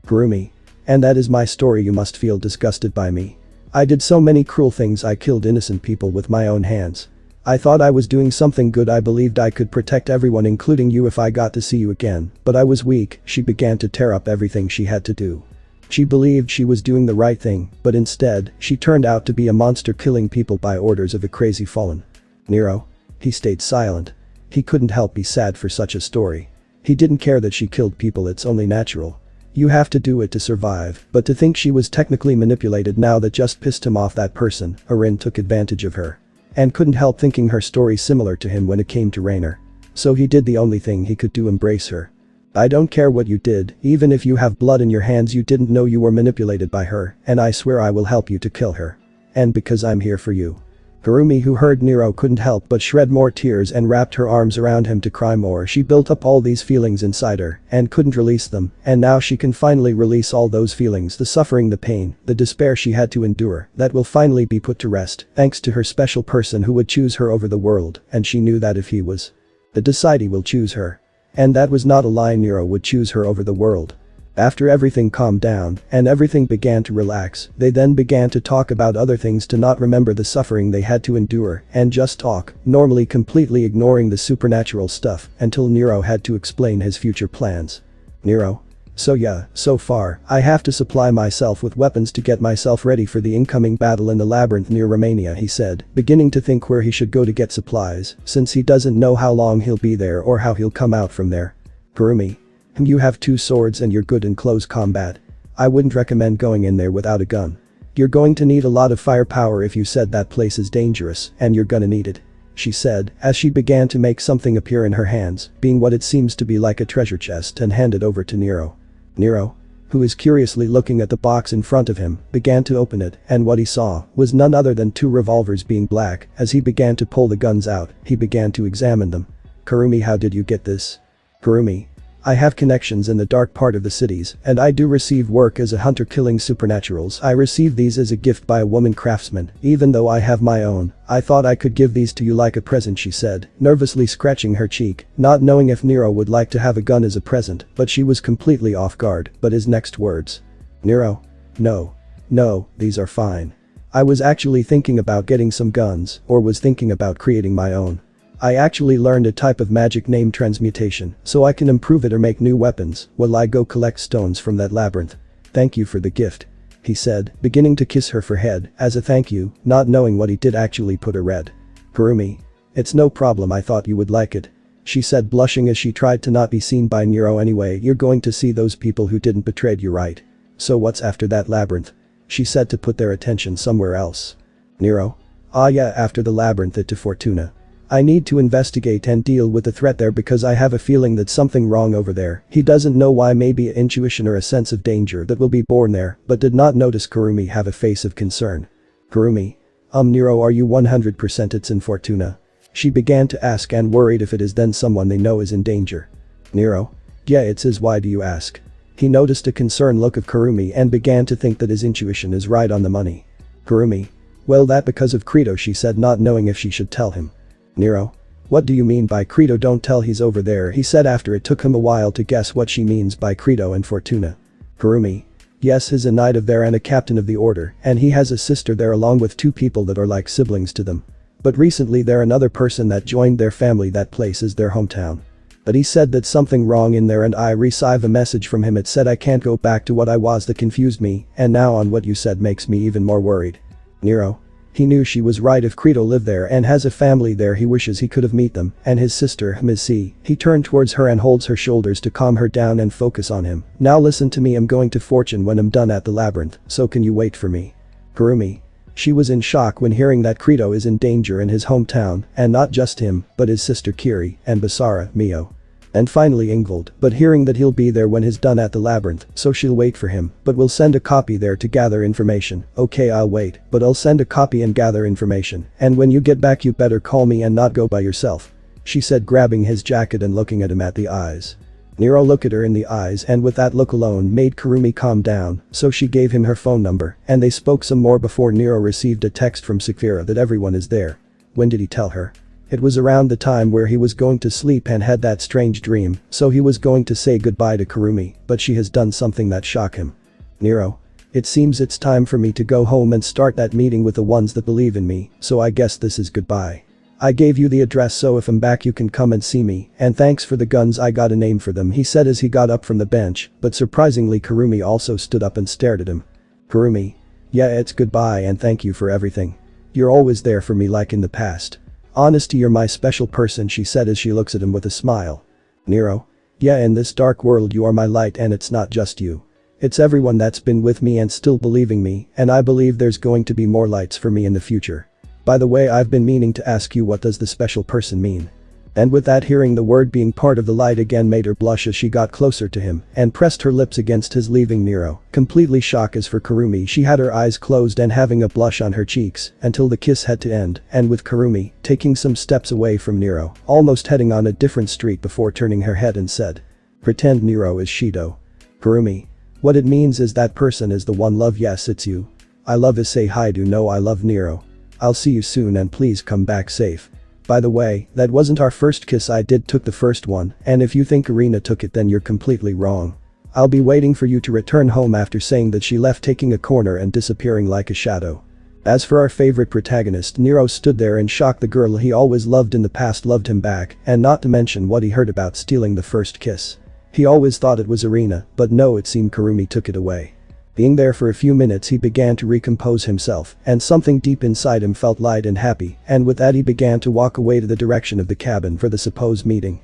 Karumi. And that is my story. You must feel disgusted by me. I did so many cruel things. I killed innocent people with my own hands. I thought I was doing something good. I believed I could protect everyone including you if I got to see you again, but I was weak." She began to tear up everything she had to do. She believed she was doing the right thing, but instead, she turned out to be a monster killing people by orders of a crazy fallen. Nero? He stayed silent. He couldn't help be sad for such a story. He didn't care that she killed people. It's only natural. You have to do it to survive, but to think she was technically manipulated now that just pissed him off. That person, Arin, took advantage of her. And couldn't help thinking her story similar to him when it came to Rainer. So he did the only thing he could do: embrace her. "I don't care what you did, even if you have blood in your hands. You didn't know you were manipulated by her, and I swear I will help you to kill her. And because I'm here for you." Karumi, who heard Nero, couldn't help but shed more tears and wrapped her arms around him to cry more. She built up all these feelings inside her and couldn't release them, and now she can finally release all those feelings, the suffering, the pain, the despair she had to endure, that will finally be put to rest thanks to her special person who would choose her over the world, and she knew that if he was to decide, he will choose her. And that was not a lie. Nero would choose her over the world. After everything calmed down and everything began to relax, they then began to talk about other things, to not remember the suffering they had to endure and just talk, normally completely ignoring the supernatural stuff, until Nero had to explain his future plans. Nero? "So yeah, so far, I have to supply myself with weapons to get myself ready for the incoming battle in the labyrinth near Romania," he said, beginning to think where he should go to get supplies, since he doesn't know how long he'll be there or how he'll come out from there. Karumi? "You have 2 swords and you're good in close combat. I wouldn't recommend going in there without a gun. You're going to need a lot of firepower. If you said that place is dangerous, and you're gonna need it," she said, as she began to make something appear in her hands, being what it seems to be like a treasure chest, and hand it over to Nero. Nero, who is curiously looking at the box in front of him, began to open it, and what he saw was none other than 2 revolvers, being black. As he began to pull the guns out, he began to examine them. "Karumi, how did you get this?" "Karumi, I have connections in the dark part of the cities, and I do receive work as a hunter killing supernaturals. I received these as a gift by a woman craftsman. Even though I have my own, I thought I could give these to you like a present," she said, nervously scratching her cheek, not knowing if Nero would like to have a gun as a present, but she was completely off guard. But his next words. "Nero? No. No, these are fine. I was actually thinking about getting some guns, or was thinking about creating my own. I actually learned a type of magic named transmutation, so I can improve it or make new weapons while I go collect stones from that labyrinth. Thank you for the gift," he said, beginning to kiss her forehead as a thank you, not knowing what he did actually put her red. "Karumi? It's no problem. I thought you would like it," she said, blushing as she tried to not be seen by Nero. "Anyway, you're going to see those people who didn't betray you, right? So what's after that labyrinth?" she said, to put their attention somewhere else. Nero? "Ah yeah, after the labyrinth to Fortuna. I need to investigate and deal with the threat there because I have a feeling that something wrong over there." He doesn't know why, maybe an intuition or a sense of danger that will be born there, but did not notice Karumi have a face of concern. "Karumi? Nero, are you 100% it's in Fortuna?" she began to ask, and worried if it is then someone they know is in danger. Nero? "Yeah, it's his. Why do you ask?" He noticed a concerned look of Karumi and began to think that his intuition is right on the money. Karumi? "Well, that because of Credo," she said, not knowing if she should tell him. Nero? "What do you mean by Credo? Don't tell, he's over there," he said after it took him a while to guess what she means by Credo and Fortuna. Karumi? "Yes, he's a knight of there and a captain of the order, and he has a sister there along with 2 people that are like siblings to them. But recently there another person that joined their family. That place is their hometown. But he said that something wrong in there, and I received a message from him. It said I can't go back to what I was. That confused me, and now on what you said makes me even more worried." Nero? He knew she was right. If Credo lived there and has a family there, he wishes he could have met them, and his sister, Missy. He turned towards her and holds her shoulders to calm her down and focus on him. "Now listen to me, I'm going to Fortune when I'm done at the labyrinth, so can you wait for me?" Karumi? She was in shock when hearing that Credo is in danger in his hometown, and not just him, but his sister Kiri, and Basara, Mio. And finally Ingvald, but hearing that he'll be there when he's done at the labyrinth, so she'll wait for him, but we'll send a copy there to gather information. "Okay, I'll wait, but I'll send a copy and gather information, and when you get back you better call me and not go by yourself," she said, grabbing his jacket and looking at him at the eyes. Nero looked at her in the eyes, and with that look alone made Karumi calm down, so she gave him her phone number, and they spoke some more before Nero received a text from Saphira that everyone is there. When did he tell her? It was around the time where he was going to sleep and had that strange dream, so he was going to say goodbye to Karumi, but she has done something that shocked him. Nero? It seems it's time for me to go home and start that meeting with the ones that believe in me, so I guess this is goodbye. I gave you the address so if I'm back you can come and see me, and thanks for the guns, I got a name for them, he said as he got up from the bench, but surprisingly Karumi also stood up and stared at him. Karumi. Yeah, it's goodbye and thank you for everything. You're always there for me like in the past. Honesty, you're my special person, she said as she looks at him with a smile. Nero. Yeah, in this dark world you are my light, and it's not just you. It's everyone that's been with me and still believing me, and I believe there's going to be more lights for me in the future. By the way, I've been meaning to ask you, what does the special person mean? And with that, hearing the word being part of the light again made her blush as she got closer to him and pressed her lips against his, leaving Nero completely shocked. As for Karumi, she had her eyes closed and having a blush on her cheeks until the kiss had to end, and with Karumi taking some steps away from Nero, almost heading on a different street before turning her head and said, "Pretend Nero is Shino." Karumi. What it means is that person is the one love. Yes, it's you. I love Issei Hyoudou. No, I love Nero. I'll see you soon and please come back safe. By the way, that wasn't our first kiss, I took the first one, and if you think Arena took it then you're completely wrong. I'll be waiting for you to return home. After saying that, she left, taking a corner and disappearing like a shadow. As for our favorite protagonist, Nero stood there in shock. The girl he always loved in the past loved him back, and not to mention what he heard about stealing the first kiss. He always thought it was Arena, but no, it seemed Karumi took it away. Being there for a few minutes, he began to recompose himself, and something deep inside him felt light and happy, and with that he began to walk away to the direction of the cabin for the supposed meeting.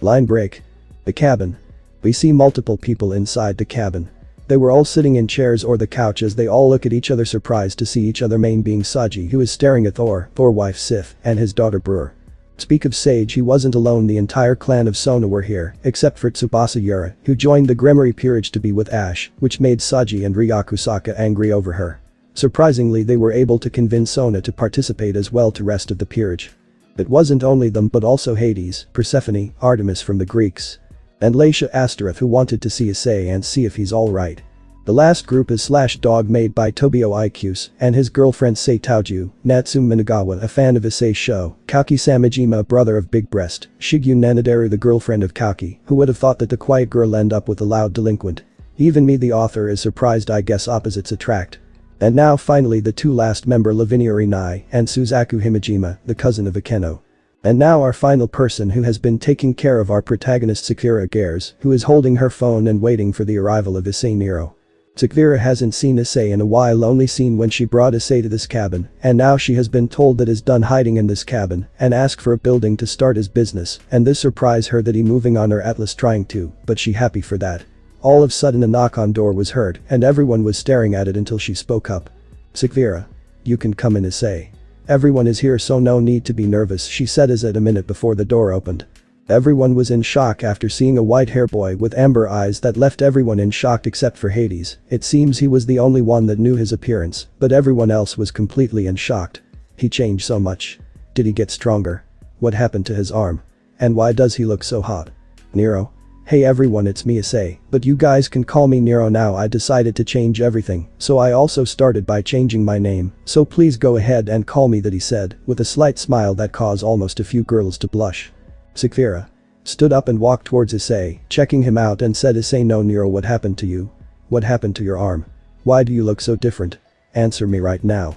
Line break. The cabin. We see multiple people inside the cabin. They were all sitting in chairs or the couch as they all look at each other, surprised to see each other, main being Saji, who is staring at Thor wife Sif, and his daughter Brur. Speak of Sage, he wasn't alone. The entire clan of Sona were here, except for Tsubasa Yura, who joined the Gremory peerage to be with Ash, which made Saji and Ryakusaka angry over her. Surprisingly, they were able to convince Sona to participate as well to rest of the peerage. It wasn't only them but also Hades, Persephone, Artemis from the Greeks, and Laisha Astaroth, who wanted to see Issei and see if he's alright. The last group is Dog, made by Tobio Ikus and his girlfriend Sei Taoju, Natsume Minagawa, a fan of Issei's show, Kaki Samijima, a brother of Big Breast, Shigyu Nanaderu, the girlfriend of Kaki, who would have thought that the quiet girl end up with a loud delinquent. Even me, the author, is surprised. I guess opposites attract. And now finally the two last member, Lavinia Rinai and Suzaku Himejima, the cousin of Akeno. And now our final person who has been taking care of our protagonist, Sakura Gares, who is holding her phone and waiting for the arrival of Issei Nero. Sakura hasn't seen Issei in a while, only seen when she brought Issei to this cabin, and now she has been told that is done hiding in this cabin and asked for a building to start his business, and this surprised her that he moving on her Atlas trying to, but she happy for that. All of a sudden a knock on door was heard and everyone was staring at it until she spoke up. Sakura. You can come in, Issei. Everyone is here so no need to be nervous, she said as at a minute before the door opened. Everyone was in shock after seeing a white-haired boy with amber eyes that left everyone in shock except for Hades. It seems he was the only one that knew his appearance, but everyone else was completely in shock. He changed so much. Did he get stronger? What happened to his arm? And why does he look so hot? Nero. Hey everyone, it's me, Issei, but you guys can call me Nero now. I decided to change everything, so I also started by changing my name, so please go ahead and call me that, he said, with a slight smile that caused almost a few girls to blush. Sakura stood up and walked towards Issei, checking him out, and said, Issei, no Nero, what happened to you? What happened to your arm? Why do you look so different? Answer me right now.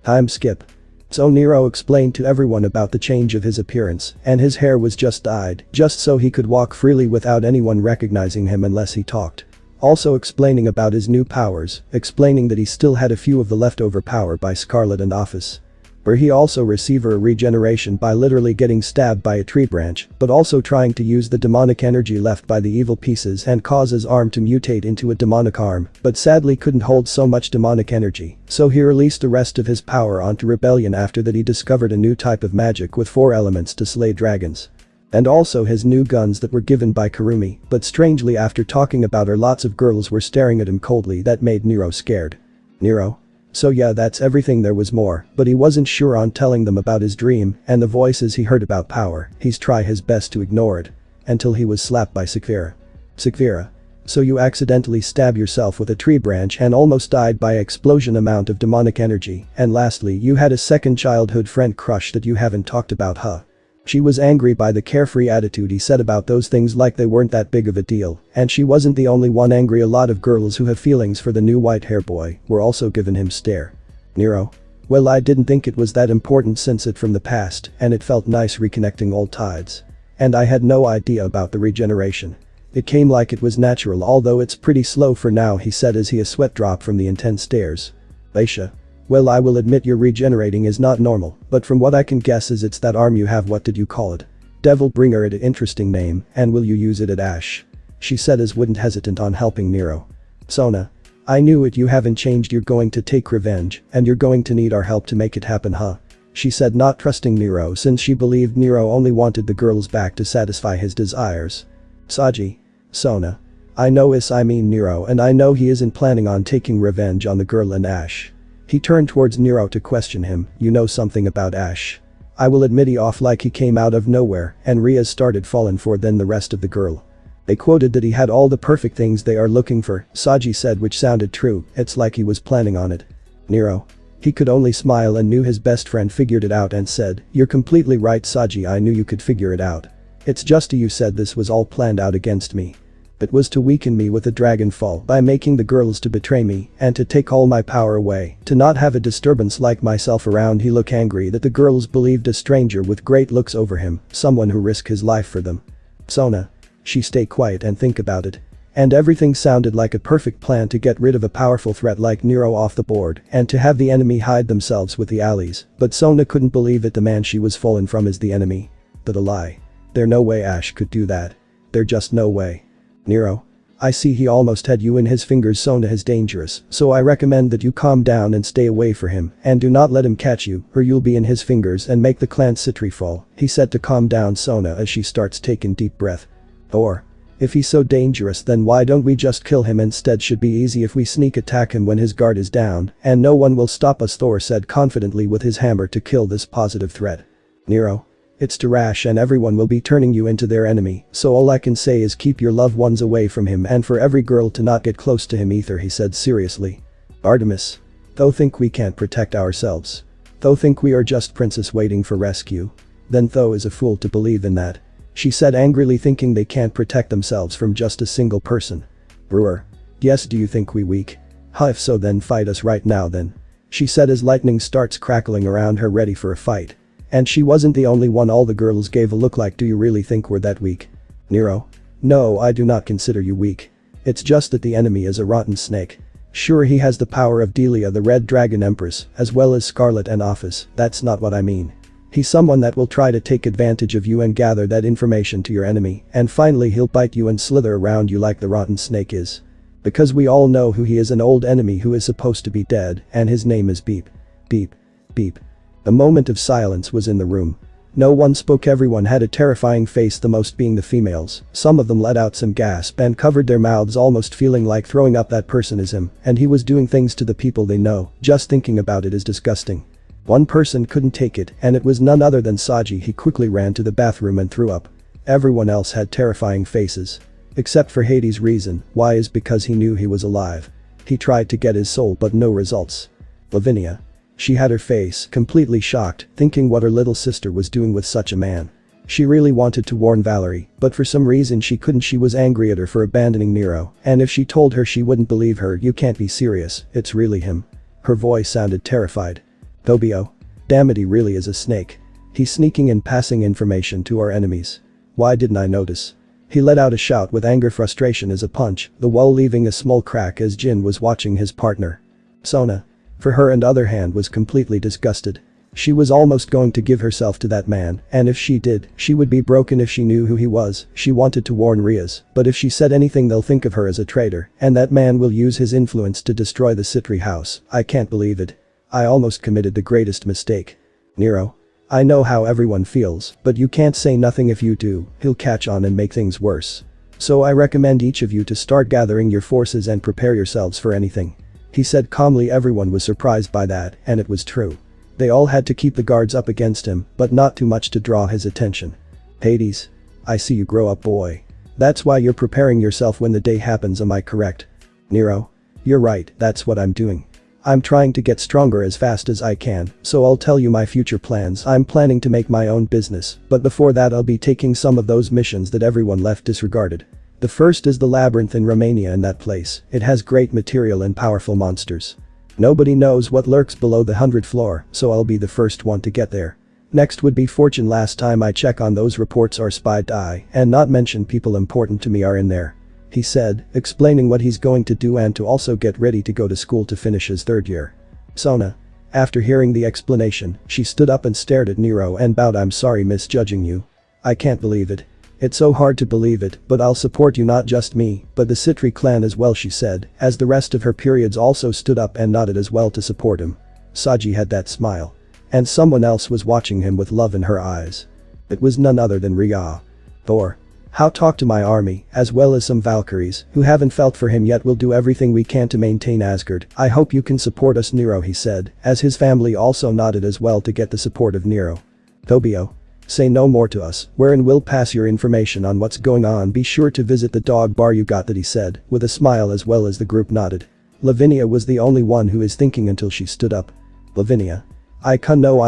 Time skip. So Nero explained to everyone about the change of his appearance, and his hair was just dyed, just so he could walk freely without anyone recognizing him unless he talked. Also explaining about his new powers, explaining that he still had a few of the leftover power by Scarlet and Office, where he also received a regeneration by literally getting stabbed by a tree branch, but also trying to use the demonic energy left by the evil pieces and cause his arm to mutate into a demonic arm, but sadly couldn't hold so much demonic energy, so he released the rest of his power onto Rebellion. After that he discovered a new type of magic with 4 elements to slay dragons. And also his new guns that were given by Karumi, but strangely after talking about her lots of girls were staring at him coldly. That made Nero scared. Nero? So yeah, that's everything. There was more, but he wasn't sure on telling them about his dream and the voices he heard about power. He's try his best to ignore it. Until he was slapped by Sakura. Sakura. So you accidentally stabbed yourself with a tree branch and almost died by explosion amount of demonic energy, and lastly you had a second childhood friend crush that you haven't talked about, huh? She was angry by the carefree attitude he said about those things like they weren't that big of a deal, and she wasn't the only one angry. A lot of girls who have feelings for the new white hair boy were also giving him stare. Nero. Well, I didn't think it was that important since it from the past and it felt nice reconnecting old tides. And I had no idea about the regeneration. It came like it was natural, although it's pretty slow for now, he said as a sweat dropped from the intense stares. Aisha. Well, I will admit your regenerating is not normal, but from what I can guess is it's that arm you have. What did you call it? Devil Bringer. An interesting name, and will you use it at Ash? She said as wouldn't hesitant on helping Nero. Sona. I knew it, you haven't changed, you're going to take revenge, and you're going to need our help to make it happen, huh? She said, not trusting Nero since she believed Nero only wanted the girls back to satisfy his desires. Saji. Sona. I know I mean Nero, and I know he isn't planning on taking revenge on the girl and Ash. He turned towards Nero to question him. You know something about Ash? I will admit he off like he came out of nowhere and Riaz started falling for then the rest of the girl. They quoted that he had all the perfect things they are looking for, Saji said, which sounded true. It's like he was planning on it. Nero. He could only smile and knew his best friend figured it out and said, you're completely right, Saji, I knew you could figure it out. It's just you said this was all planned out against me. It was to weaken me with a dragon fall by making the girls to betray me and to take all my power away, to not have a disturbance like myself around. He looked angry that the girls believed a stranger with great looks over him, someone who risked his life for them. Sona. She stay quiet and think about it. And everything sounded like a perfect plan to get rid of a powerful threat like Nero off the board and to have the enemy hide themselves with the allies, but Sona couldn't believe it, the man she was fallen from is the enemy. But a lie. There's no way Ash could do that. There's just no way. Nero. I see he almost had you in his fingers. Sona is dangerous, so I recommend that you calm down and stay away from him and do not let him catch you or you'll be in his fingers and make the clan Citri fall, he said to calm down Sona as she starts taking deep breath. Or. If he's so dangerous, then why don't we just kill him instead? Should be easy if we sneak attack him when his guard is down and no one will stop us, Thor said confidently with his hammer to kill this positive threat. Nero. It's too rash and everyone will be turning you into their enemy, so all I can say is keep your loved ones away from him and for every girl to not get close to him either, he said seriously. Artemis. Though think we can't protect ourselves. Though think we are just princess waiting for rescue. Then Though is a fool to believe in that. She said angrily, thinking they can't protect themselves from just a single person. Brewer. Yes, do you think we weak? Huh, if so then fight us right now then. She said as lightning starts crackling around her ready for a fight. And she wasn't the only one, all the girls gave a look like, do you really think we're that weak? Nero. No, I do not consider you weak. It's just that the enemy is a rotten snake. Sure, he has the power of Delia, the Red Dragon Empress, as well as Scarlet and Office, that's not what I mean. He's someone that will try to take advantage of you and gather that information to your enemy, and finally he'll bite you and slither around you like the rotten snake is. Because we all know who he is, an old enemy who is supposed to be dead, and his name is Beep. Beep. Beep. A moment of silence was in the room. No one spoke, everyone had a terrifying face, the most being the females. Some of them let out some gasp and covered their mouths, almost feeling like throwing up. That person is him, and he was doing things to the people they know, just thinking about it is disgusting. One person couldn't take it, and it was none other than Saji. He quickly ran to the bathroom and threw up. Everyone else had terrifying faces. Except for Hades. Reason why is because he knew he was alive. He tried to get his soul but no results. Lavinia. She had her face completely shocked, thinking what her little sister was doing with such a man. She really wanted to warn Valerie, but for some reason she couldn't. She was angry at her for abandoning Nero, and if she told her she wouldn't believe her. You can't be serious, it's really him. Her voice sounded terrified. Tobio. Damn it, he really is a snake. He's sneaking and passing information to our enemies. Why didn't I notice? He let out a shout with anger, frustration as a punch, the wall leaving a small crack as Jin was watching his partner. Sona. For her, on the other hand, was completely disgusted. She was almost going to give herself to that man, and if she did, she would be broken. If she knew who he was, she wanted to warn Riaz, but if she said anything they'll think of her as a traitor, and that man will use his influence to destroy the Citri house. I can't believe it. I almost committed the greatest mistake. Nero. I know how everyone feels, but you can't say nothing. If you do, he'll catch on and make things worse. So I recommend each of you to start gathering your forces and prepare yourselves for anything. He said calmly. Everyone was surprised by that, and it was true. They all had to keep the guards up against him, but not too much to draw his attention. Hades. I see you grow up, boy. That's why you're preparing yourself when the day happens, am I correct? Nero. You're right, that's what I'm doing. I'm trying to get stronger as fast as I can, so I'll tell you my future plans. I'm planning to make my own business, but before that I'll be taking some of those missions that everyone left disregarded. The first is the Labyrinth in Romania. In that place, it has great material and powerful monsters. Nobody knows what lurks below the 100th floor, so I'll be the first one to get there. Next would be Fortune. Last time I check on those reports are spied eye and not mention people important to me are in there. He said, explaining what he's going to do and to also get ready to go to school to finish his 3rd year. Sona. After hearing the explanation, she stood up and stared at Nero and bowed. I'm sorry misjudging you. I can't believe it. It's so hard to believe it, but I'll support you, not just me, but the Citri clan as well, she said, as the rest of her periods also stood up and nodded as well to support him. Saji had that smile. And someone else was watching him with love in her eyes. It was none other than Rhea. Thor. How talk to my army, as well as some Valkyries, who haven't felt for him yet. We'll do everything we can to maintain Asgard. I hope you can support us, Nero, he said, as his family also nodded as well to get the support of Nero. Tobio. Say no more to us, wherein we'll pass your information on what's going on. Be sure to visit the dog bar. You got that, he said, with a smile as well as the group nodded. Lavinia was the only one who is thinking until she stood up. Lavinia. I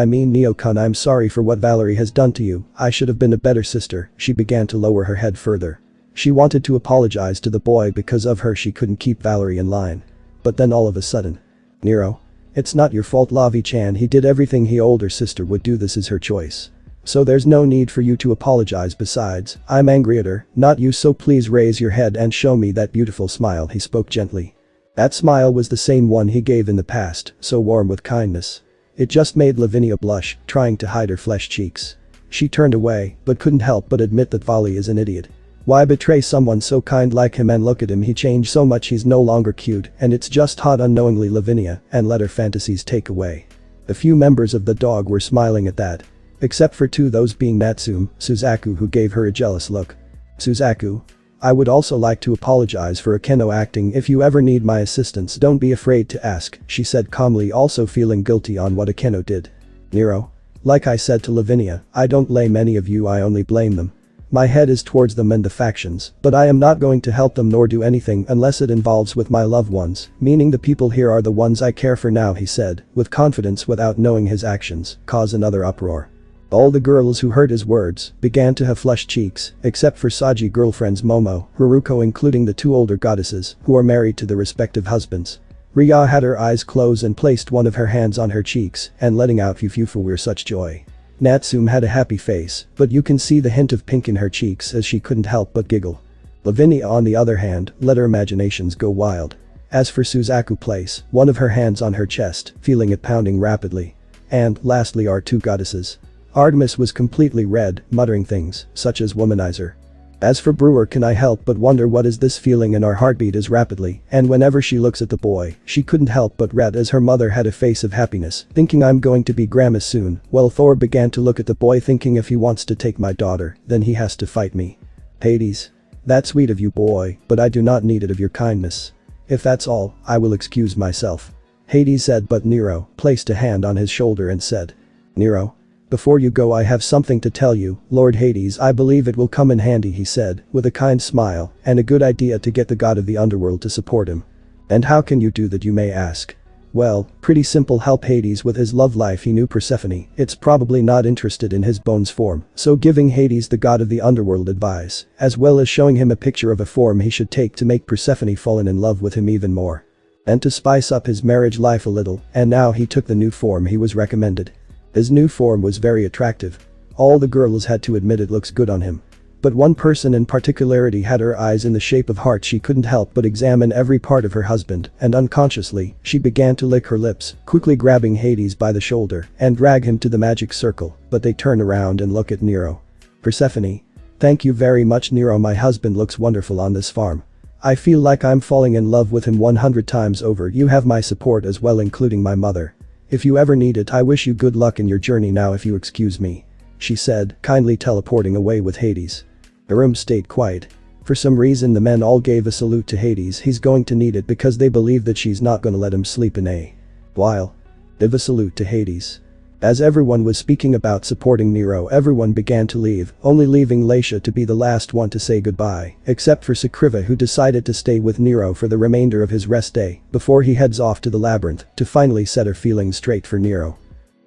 mean Neo-kun, I'm sorry for what Valerie has done to you. I should have been a better sister. She began to lower her head further. She wanted to apologize to the boy because of her she couldn't keep Valerie in line. But then all of a sudden. Nero. It's not your fault, Lavi-chan, he did everything he older sister would do, this is her choice. So there's no need for you to apologize, besides, I'm angry at her, not you, so please raise your head and show me that beautiful smile. He spoke gently. That smile was the same one he gave in the past, so warm with kindness. It just made Lavinia blush, trying to hide her flesh cheeks. She turned away, but couldn't help but admit that Vali is an idiot. Why betray someone so kind like him? And look at him, he changed so much, he's no longer cute, and it's just hot. Unknowingly Lavinia, and let her fantasies take away. A few members of the dog were smiling at that. Except for 2, those being Natsume, Suzaku, who gave her a jealous look. Suzaku. I would also like to apologize for Akeno acting. If you ever need my assistance, don't be afraid to ask, she said calmly, also feeling guilty on what Akeno did. Nero. Like I said to Lavinia, I don't blame any of you, I only blame them. My head is towards them and the factions, but I am not going to help them nor do anything unless it involves with my loved ones, meaning the people here are the ones I care for now, he said, with confidence without knowing his actions cause another uproar. All the girls who heard his words began to have flushed cheeks, except for Saji girlfriends Momo, Haruko, including the 2 older goddesses who are married to their respective husbands. Rhea had her eyes closed and placed one of her hands on her cheeks and letting out fufu for such joy. Natsume had a happy face, but you can see the hint of pink in her cheeks as she couldn't help but giggle. Lavinia, on the other hand, let her imaginations go wild. As for Suzaku, place one of her hands on her chest, feeling it pounding rapidly. And, lastly, our 2 goddesses. Artemis was completely red, muttering things, such as womanizer. As for Brewer, can I help but wonder what is this feeling in our heartbeat as rapidly, and whenever she looks at the boy, she couldn't help but read as her mother had a face of happiness, thinking I'm going to be grandma soon. Well, Thor began to look at the boy, thinking if he wants to take my daughter, then he has to fight me. Hades. That's sweet of you, boy, but I do not need it of your kindness. If that's all, I will excuse myself. Hades said, but Nero placed a hand on his shoulder and said. Nero. Before you go, I have something to tell you, Lord Hades. I believe it will come in handy, he said, with a kind smile, and a good idea to get the god of the underworld to support him. And how can you do that, you may ask? Well, pretty simple, help Hades with his love life. He knew Persephone, it's probably not interested in his bones form, so giving Hades the god of the underworld advice, as well as showing him a picture of a form he should take to make Persephone fallen in love with him even more. And to spice up his marriage life a little, and now he took the new form he was recommended. His new form was very attractive. All the girls had to admit it looks good on him. But one person in particularity had her eyes in the shape of hearts. She couldn't help but examine every part of her husband, and unconsciously, she began to lick her lips, quickly grabbing Hades by the shoulder and drag him to the magic circle, but they turn around and look at Nero. Persephone. Thank you very much, Nero. My husband looks wonderful on this farm. I feel like I'm falling in love with him 100 times over. You have my support as well, including my mother. If you ever need it, I wish you good luck in your journey now, if you excuse me, she said, kindly teleporting away with Hades. The room stayed quiet. For some reason the men all gave a salute to Hades. He's going to need it because they believe that she's not gonna let him sleep in a while. Give a salute to Hades. As everyone was speaking about supporting Nero, everyone began to leave, only leaving Leisha to be the last one to say goodbye, except for Sakriva, who decided to stay with Nero for the remainder of his rest day before he heads off to the Labyrinth to finally set her feelings straight for Nero.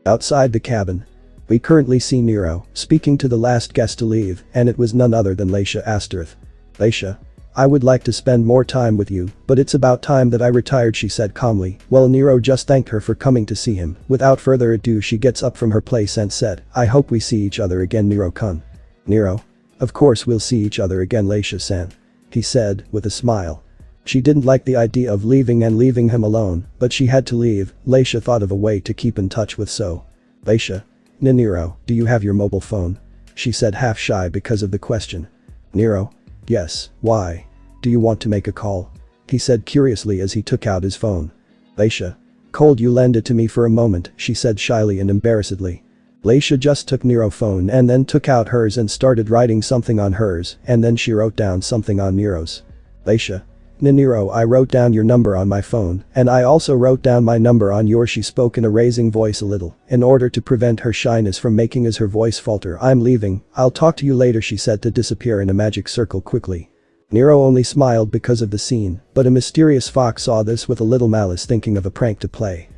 Outside the cabin, we currently see Nero speaking to the last guest to leave, and it was none other than Leisha Asterith. "Leisha, I would like to spend more time with you, but it's about time that I retired," she said calmly, while Nero just thanked her for coming to see him. Without further ado, she gets up from her place and said, "I hope we see each other again, Nero-kun." "Nero? Of course we'll see each other again, Leisha-san," he said, with a smile. She didn't like the idea of leaving him alone, but she had to leave. Leisha thought of a way to keep in touch with So. "Leisha? Nero, do you have your mobile phone?" she said, half shy because of the question. "Nero? Yes, why? Do you want to make a call?" he said curiously as he took out his phone. "Leisha? Cold, you lend it to me for a moment," she said shyly and embarrassedly. Leisha just took Nero's phone and then took out hers and started writing something on hers, and then she wrote down something on Nero's. "Leisha? Nero, I wrote down your number on my phone, and I also wrote down my number on yours," she spoke in a raising voice a little, in order to prevent her shyness from making as her voice falter. "I'm leaving, I'll talk to you later," she said to disappear in a magic circle quickly. Nero only smiled because of the scene, but a mysterious fox saw this with a little malice, thinking of a prank to play.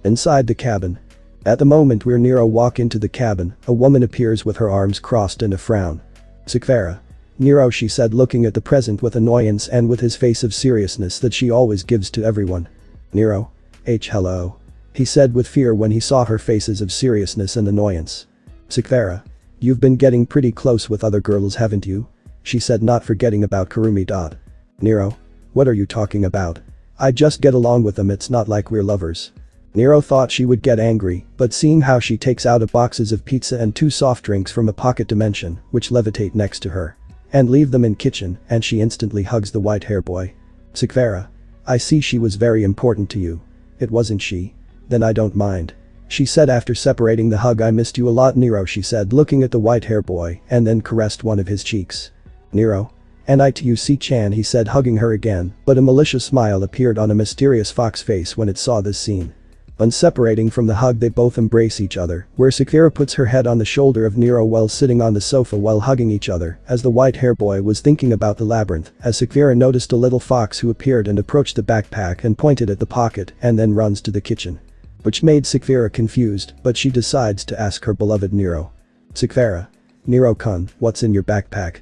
Inside the cabin. At the moment where Nero walks into the cabin, a woman appears with her arms crossed and a frown. "Sakvara. Nero," she said, looking at the present with annoyance and with his face of seriousness that she always gives to everyone. "Nero? Hello," he said with fear when he saw her faces of seriousness and annoyance. "Sakvara. You've been getting pretty close with other girls, haven't you?" she said, not forgetting about Karumi. "Nero? What are you talking about? I just get along with them, it's not like we're lovers." Nero thought she would get angry, but seeing how she takes out a boxes of pizza and 2 soft drinks from a pocket dimension, which levitate next to her, and leave them in kitchen, and she instantly hugs the white hair boy. "Sakvara. I see she was very important to you. It wasn't she? Then I don't mind," she said after separating the hug. "I missed you a lot, Nero," she said, looking at the white hair boy, and then caressed one of his cheeks. "Nero? And I to you, C-chan," he said, hugging her again, but a malicious smile appeared on a mysterious fox face when it saw this scene. When separating from the hug, they both embrace each other, where Sakvara puts her head on the shoulder of Nero while sitting on the sofa while hugging each other, as the white hair boy was thinking about the labyrinth, as Sakvara noticed a little fox who appeared and approached the backpack and pointed at the pocket and then runs to the kitchen. Which made Sakvara confused, but she decides to ask her beloved Nero. "Sakvara. Nero-kun, what's in your backpack?"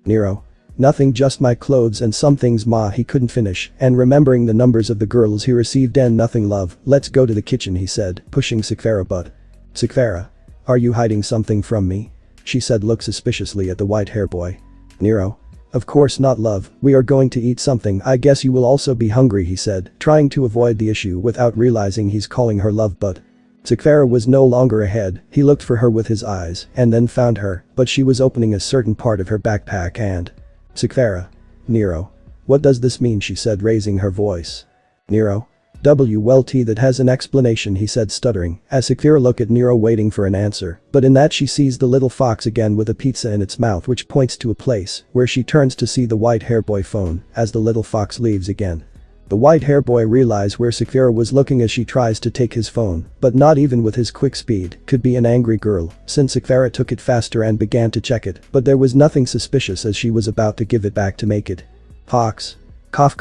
"Nero? Nothing, just my clothes and some things, ma," he couldn't finish, and remembering the numbers of the girls he received and nothing, love. "Let's go to the kitchen," he said, pushing Sakvara butt. "Sakvara? Are you hiding something from me?" she said, looked suspiciously at the white hair boy. "Nero? Of course not, love, we are going to eat something. I guess you will also be hungry," he said, trying to avoid the issue without realizing he's calling her love butt. Sakvara was no longer ahead, he looked for her with his eyes and then found her, but she was opening a certain part of her backpack and… "Sakvara. Nero. What does this mean?" she said, raising her voice. "Nero? Well, that has an explanation," he said, stuttering, as Sakvara looked at Nero waiting for an answer, but in that she sees the little fox again with a pizza in its mouth, which points to a place where she turns to see the white hair boy phone as the little fox leaves again. The white hair boy realized where Sakvara was looking as she tries to take his phone, but not even with his quick speed could be an angry girl, since Sakvara took it faster and began to check it, but there was nothing suspicious as she was about to give it back to make it. "Fox. Cough,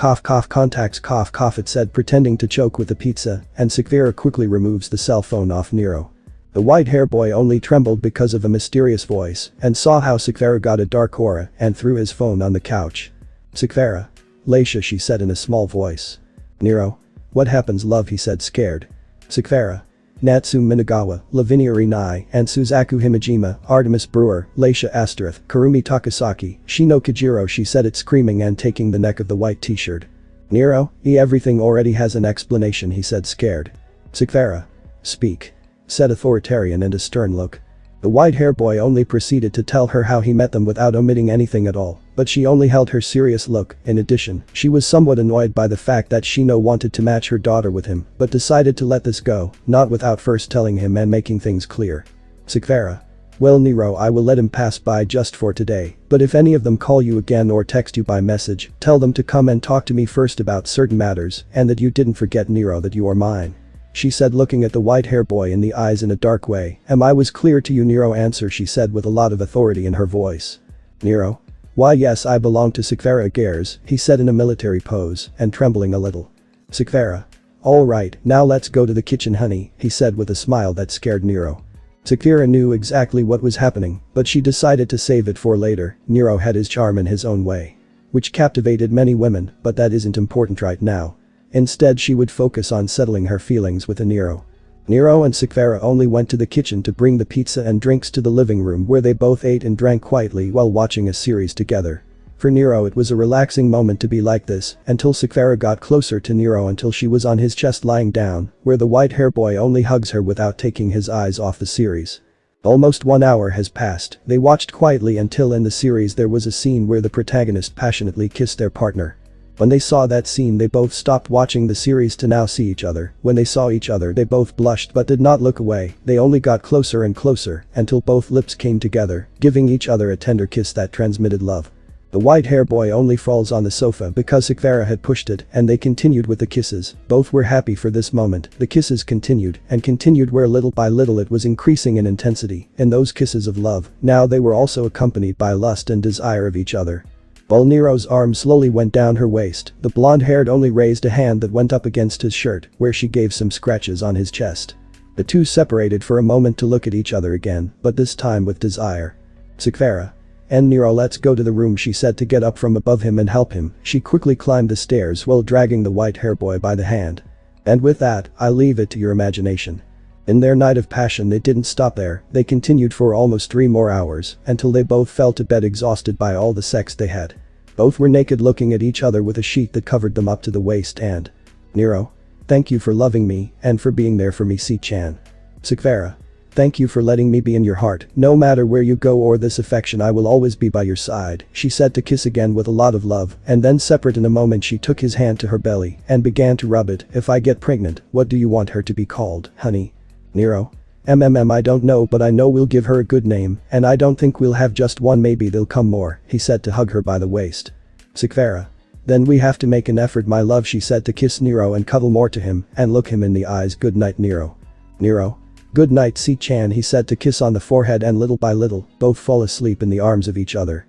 contacts, cough," it said, pretending to choke with the pizza, and Sakvara quickly removes the cell phone off Nero. The white hair boy only trembled because of a mysterious voice and saw how Sakvara got a dark aura and threw his phone on the couch. "Sakvara. Leisha," she said in a small voice. "Nero? What happens, love?" he said, scared. "Sakvara. Natsu Minagawa, Lavinia Rinai, and Suzaku Himejima, Artemis Brewer, Leisha Asterith, Karumi Takasaki, Shino Kajiro," she said it, screaming and taking the neck of the white t-shirt. "Nero? Everything already has an explanation," he said, scared. "Sakvara. Speak," said authoritarian and a stern look. The white hair boy only proceeded to tell her how he met them without omitting anything at all, but she only held her serious look. In addition, she was somewhat annoyed by the fact that Shino wanted to match her daughter with him, but decided to let this go, not without first telling him and making things clear. "Sakvara. Well, Nero, I will let him pass by just for today, but if any of them call you again or text you by message, tell them to come and talk to me first about certain matters, and that you didn't forget, Nero, that you are mine." she said, looking at the white-haired boy in the eyes in a dark way. Am I was clear to you, Nero? Answer, she said with a lot of authority in her voice. Nero? Why yes, I belong to Sparda Gears, he said in a military pose and trembling a little. Sparda. Alright, now let's go to the kitchen, honey, he said with a smile that scared Nero. Sparda knew exactly what was happening, but she decided to save it for later. Nero had his charm in his own way, which captivated many women, but that isn't important right now. Instead, she would focus on settling her feelings with Nero. Nero and Sparda only went to the kitchen to bring the pizza and drinks to the living room, where they both ate and drank quietly while watching a series together. For Nero, it was a relaxing moment to be like this, until Sparda got closer to Nero until she was on his chest lying down, where the white-haired boy only hugs her without taking his eyes off the series. Almost 1 hour has passed. They watched quietly until in the series there was a scene where the protagonist passionately kissed their partner. When they saw that scene, they both stopped watching the series to now see each other. When they saw each other, they both blushed but did not look away. They only got closer and closer until both lips came together, giving each other a tender kiss that transmitted love. The white-haired boy only falls on the sofa because Sparda had pushed it, and they continued with the kisses. Both were happy for this moment. The kisses continued and continued, where little by little it was increasing in intensity. In those kisses of love, now they were also accompanied by lust and desire of each other. While Nero's arm slowly went down her waist, the blonde-haired only raised a hand that went up against his shirt, where she gave some scratches on his chest. The two separated for a moment to look at each other again, but this time with desire. Sparda. And Nero, let's go to the room, she said to get up from above him and help him. She quickly climbed the stairs while dragging the white-haired boy by the hand. And with that, I leave it to your imagination. In their night of passion, they didn't stop there. They continued for almost 3 more hours, until they both fell to bed exhausted by all the sex they had. Both were naked, looking at each other with a sheet that covered them up to the waist. And Nero. Thank you for loving me and for being there for me, C-chan. Sparda. Thank you for letting me be in your heart. No matter where you go or this affection, I will always be by your side, she said to kiss again with a lot of love, and then separate in a moment she took his hand to her belly and began to rub it. If I get pregnant, what do you want her to be called, honey? Nero. I don't know, but I know we'll give her a good name, and I don't think we'll have just one, maybe there'll come more, he said to hug her by the waist. Sparda. Then we have to make an effort, my love, she said to kiss Nero and cuddle more to him and look him in the eyes. Good night, Nero. Nero. Good night, C-chan, he said to kiss on the forehead, and little by little, both fall asleep in the arms of each other.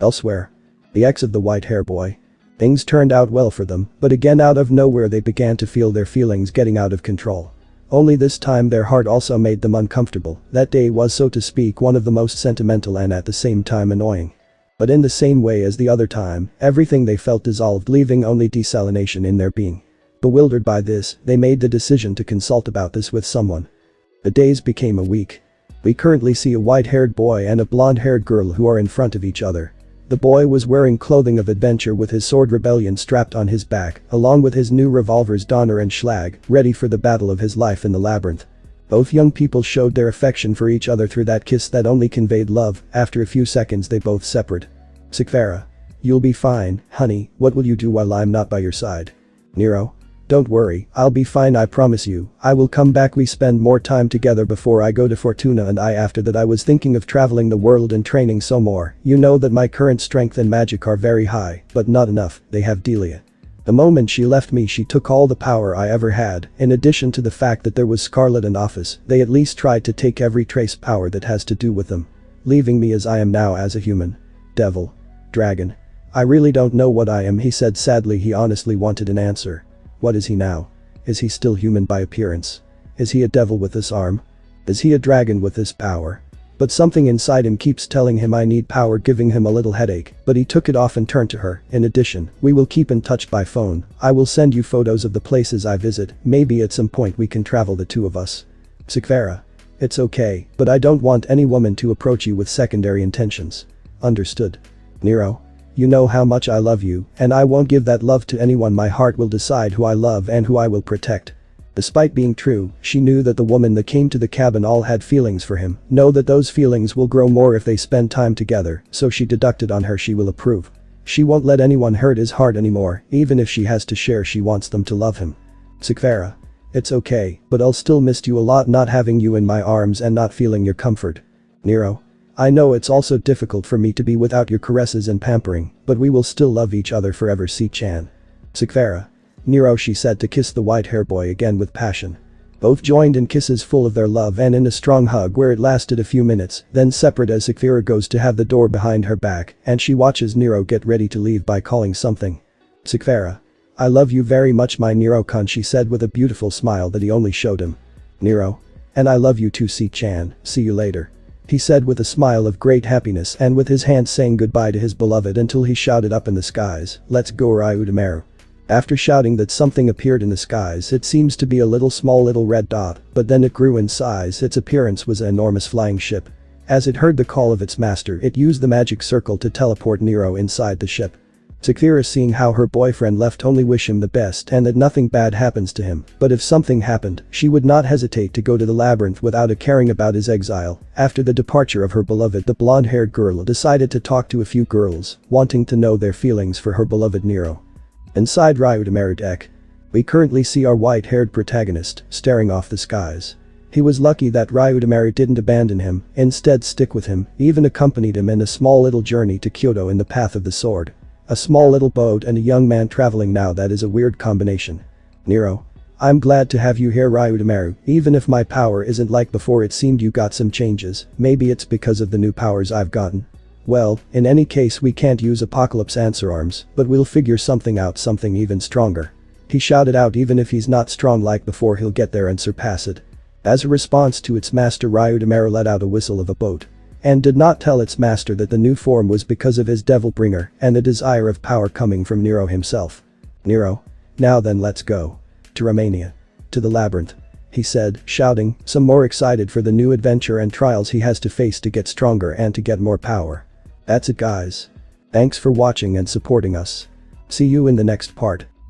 Elsewhere. The ex of the white-haired boy. Things turned out well for them, but again out of nowhere they began to feel their feelings getting out of control. Only this time their heart also made them uncomfortable. That day was, so to speak, one of the most sentimental and at the same time annoying. But in the same way as the other time, everything they felt dissolved, leaving only desalination in their being. Bewildered by this, they made the decision to consult about this with someone. The days became a week. We currently see a white-haired boy and a blonde-haired girl who are in front of each other. The boy was wearing clothing of adventure with his sword Rebellion strapped on his back, along with his new revolvers Donner and Schlag, ready for the battle of his life in the Labyrinth. Both young people showed their affection for each other through that kiss that only conveyed love. After a few seconds they both separate. Sparda. You'll be fine, honey. What will you do while I'm not by your side? Nero. Don't worry, I'll be fine, I promise you. I will come back. We spend more time together before I go to Fortuna, and after that I was thinking of traveling the world and training some more. You know that my current strength and magic are very high, but not enough. They have Delia. The moment she left me, she took all the power I ever had. In addition to the fact that there was Scarlet and Office, they at least tried to take every trace power that has to do with them, leaving me as I am now, as a human. Devil. Dragon. I really don't know what I am, he said sadly. He honestly wanted an answer. What is he now? Is he still human by appearance? Is he a devil with this arm? Is he a dragon with this power? But something inside him keeps telling him I need power, giving him a little headache, but he took it off and turned to her. In addition, we will keep in touch by phone. I will send you photos of the places I visit. Maybe at some point we can travel, the two of us. Sparda. It's okay, but I don't want any woman to approach you with secondary intentions. Understood? Nero. You know how much I love you, and I won't give that love to anyone. My heart will decide who I love and who I will protect. Despite being true, she knew that the woman that came to the cabin all had feelings for him. Know that those feelings will grow more if they spend time together, so she deducted on her she will approve. She won't let anyone hurt his heart anymore, even if she has to share. She wants them to love him. Sparda. It's okay, but I'll still miss you a lot, not having you in my arms and not feeling your comfort. Nero. I know it's also difficult for me to be without your caresses and pampering, but we will still love each other forever, C-chan. Sparda. Nero, she said to kiss the white-haired boy again with passion. Both joined in kisses full of their love and in a strong hug where it lasted a few minutes, then separate as Sekira goes to have the door behind her back and she watches Nero get ready to leave by calling something. "Sekira. I love you very much my Nero-kun," she said with a beautiful smile that he only showed him. "Nero. And I love you too C-chan, see you later," he said with a smile of great happiness and with his hand saying goodbye to his beloved until he shouted up in the skies, "Let's go Ryudomaru." After shouting that something appeared in the skies, it seems to be a small little red dot, but then it grew in size. Its appearance was an enormous flying ship. As it heard the call of its master, it used the magic circle to teleport Nero inside the ship. Sekira, seeing how her boyfriend left, only wish him the best and that nothing bad happens to him, but if something happened, she would not hesitate to go to the labyrinth without caring about his exile. After the departure of her beloved, the blonde-haired girl decided to talk to a few girls, wanting to know their feelings for her beloved Nero. Inside Ryudomaru deck, we currently see our white-haired protagonist staring off the skies. He was lucky that Ryudomaru didn't abandon him, instead stick with him, even accompanied him in a small little journey to Kyoto in the path of the sword. A small little boat and a young man traveling now, that is a weird combination. "Nero. I'm glad to have you here Ryudomaru, even if my power isn't like before. It seemed you got some changes, maybe it's because of the new powers I've gotten. Well, in any case we can't use Apocalypse answer arms, but we'll figure something out, something even stronger," he shouted out. Even if he's not strong like before, he'll get there and surpass it. As a response to its master, Ryudomaru let out a whistle of a boat. And did not tell its master that the new form was because of his devil bringer and the desire of power coming from Nero himself. "Nero. Now then let's go. To Romania. To the labyrinth," he said, shouting, some more excited for the new adventure and trials he has to face to get stronger and to get more power. That's it guys. Thanks for watching and supporting us. See you in the next part.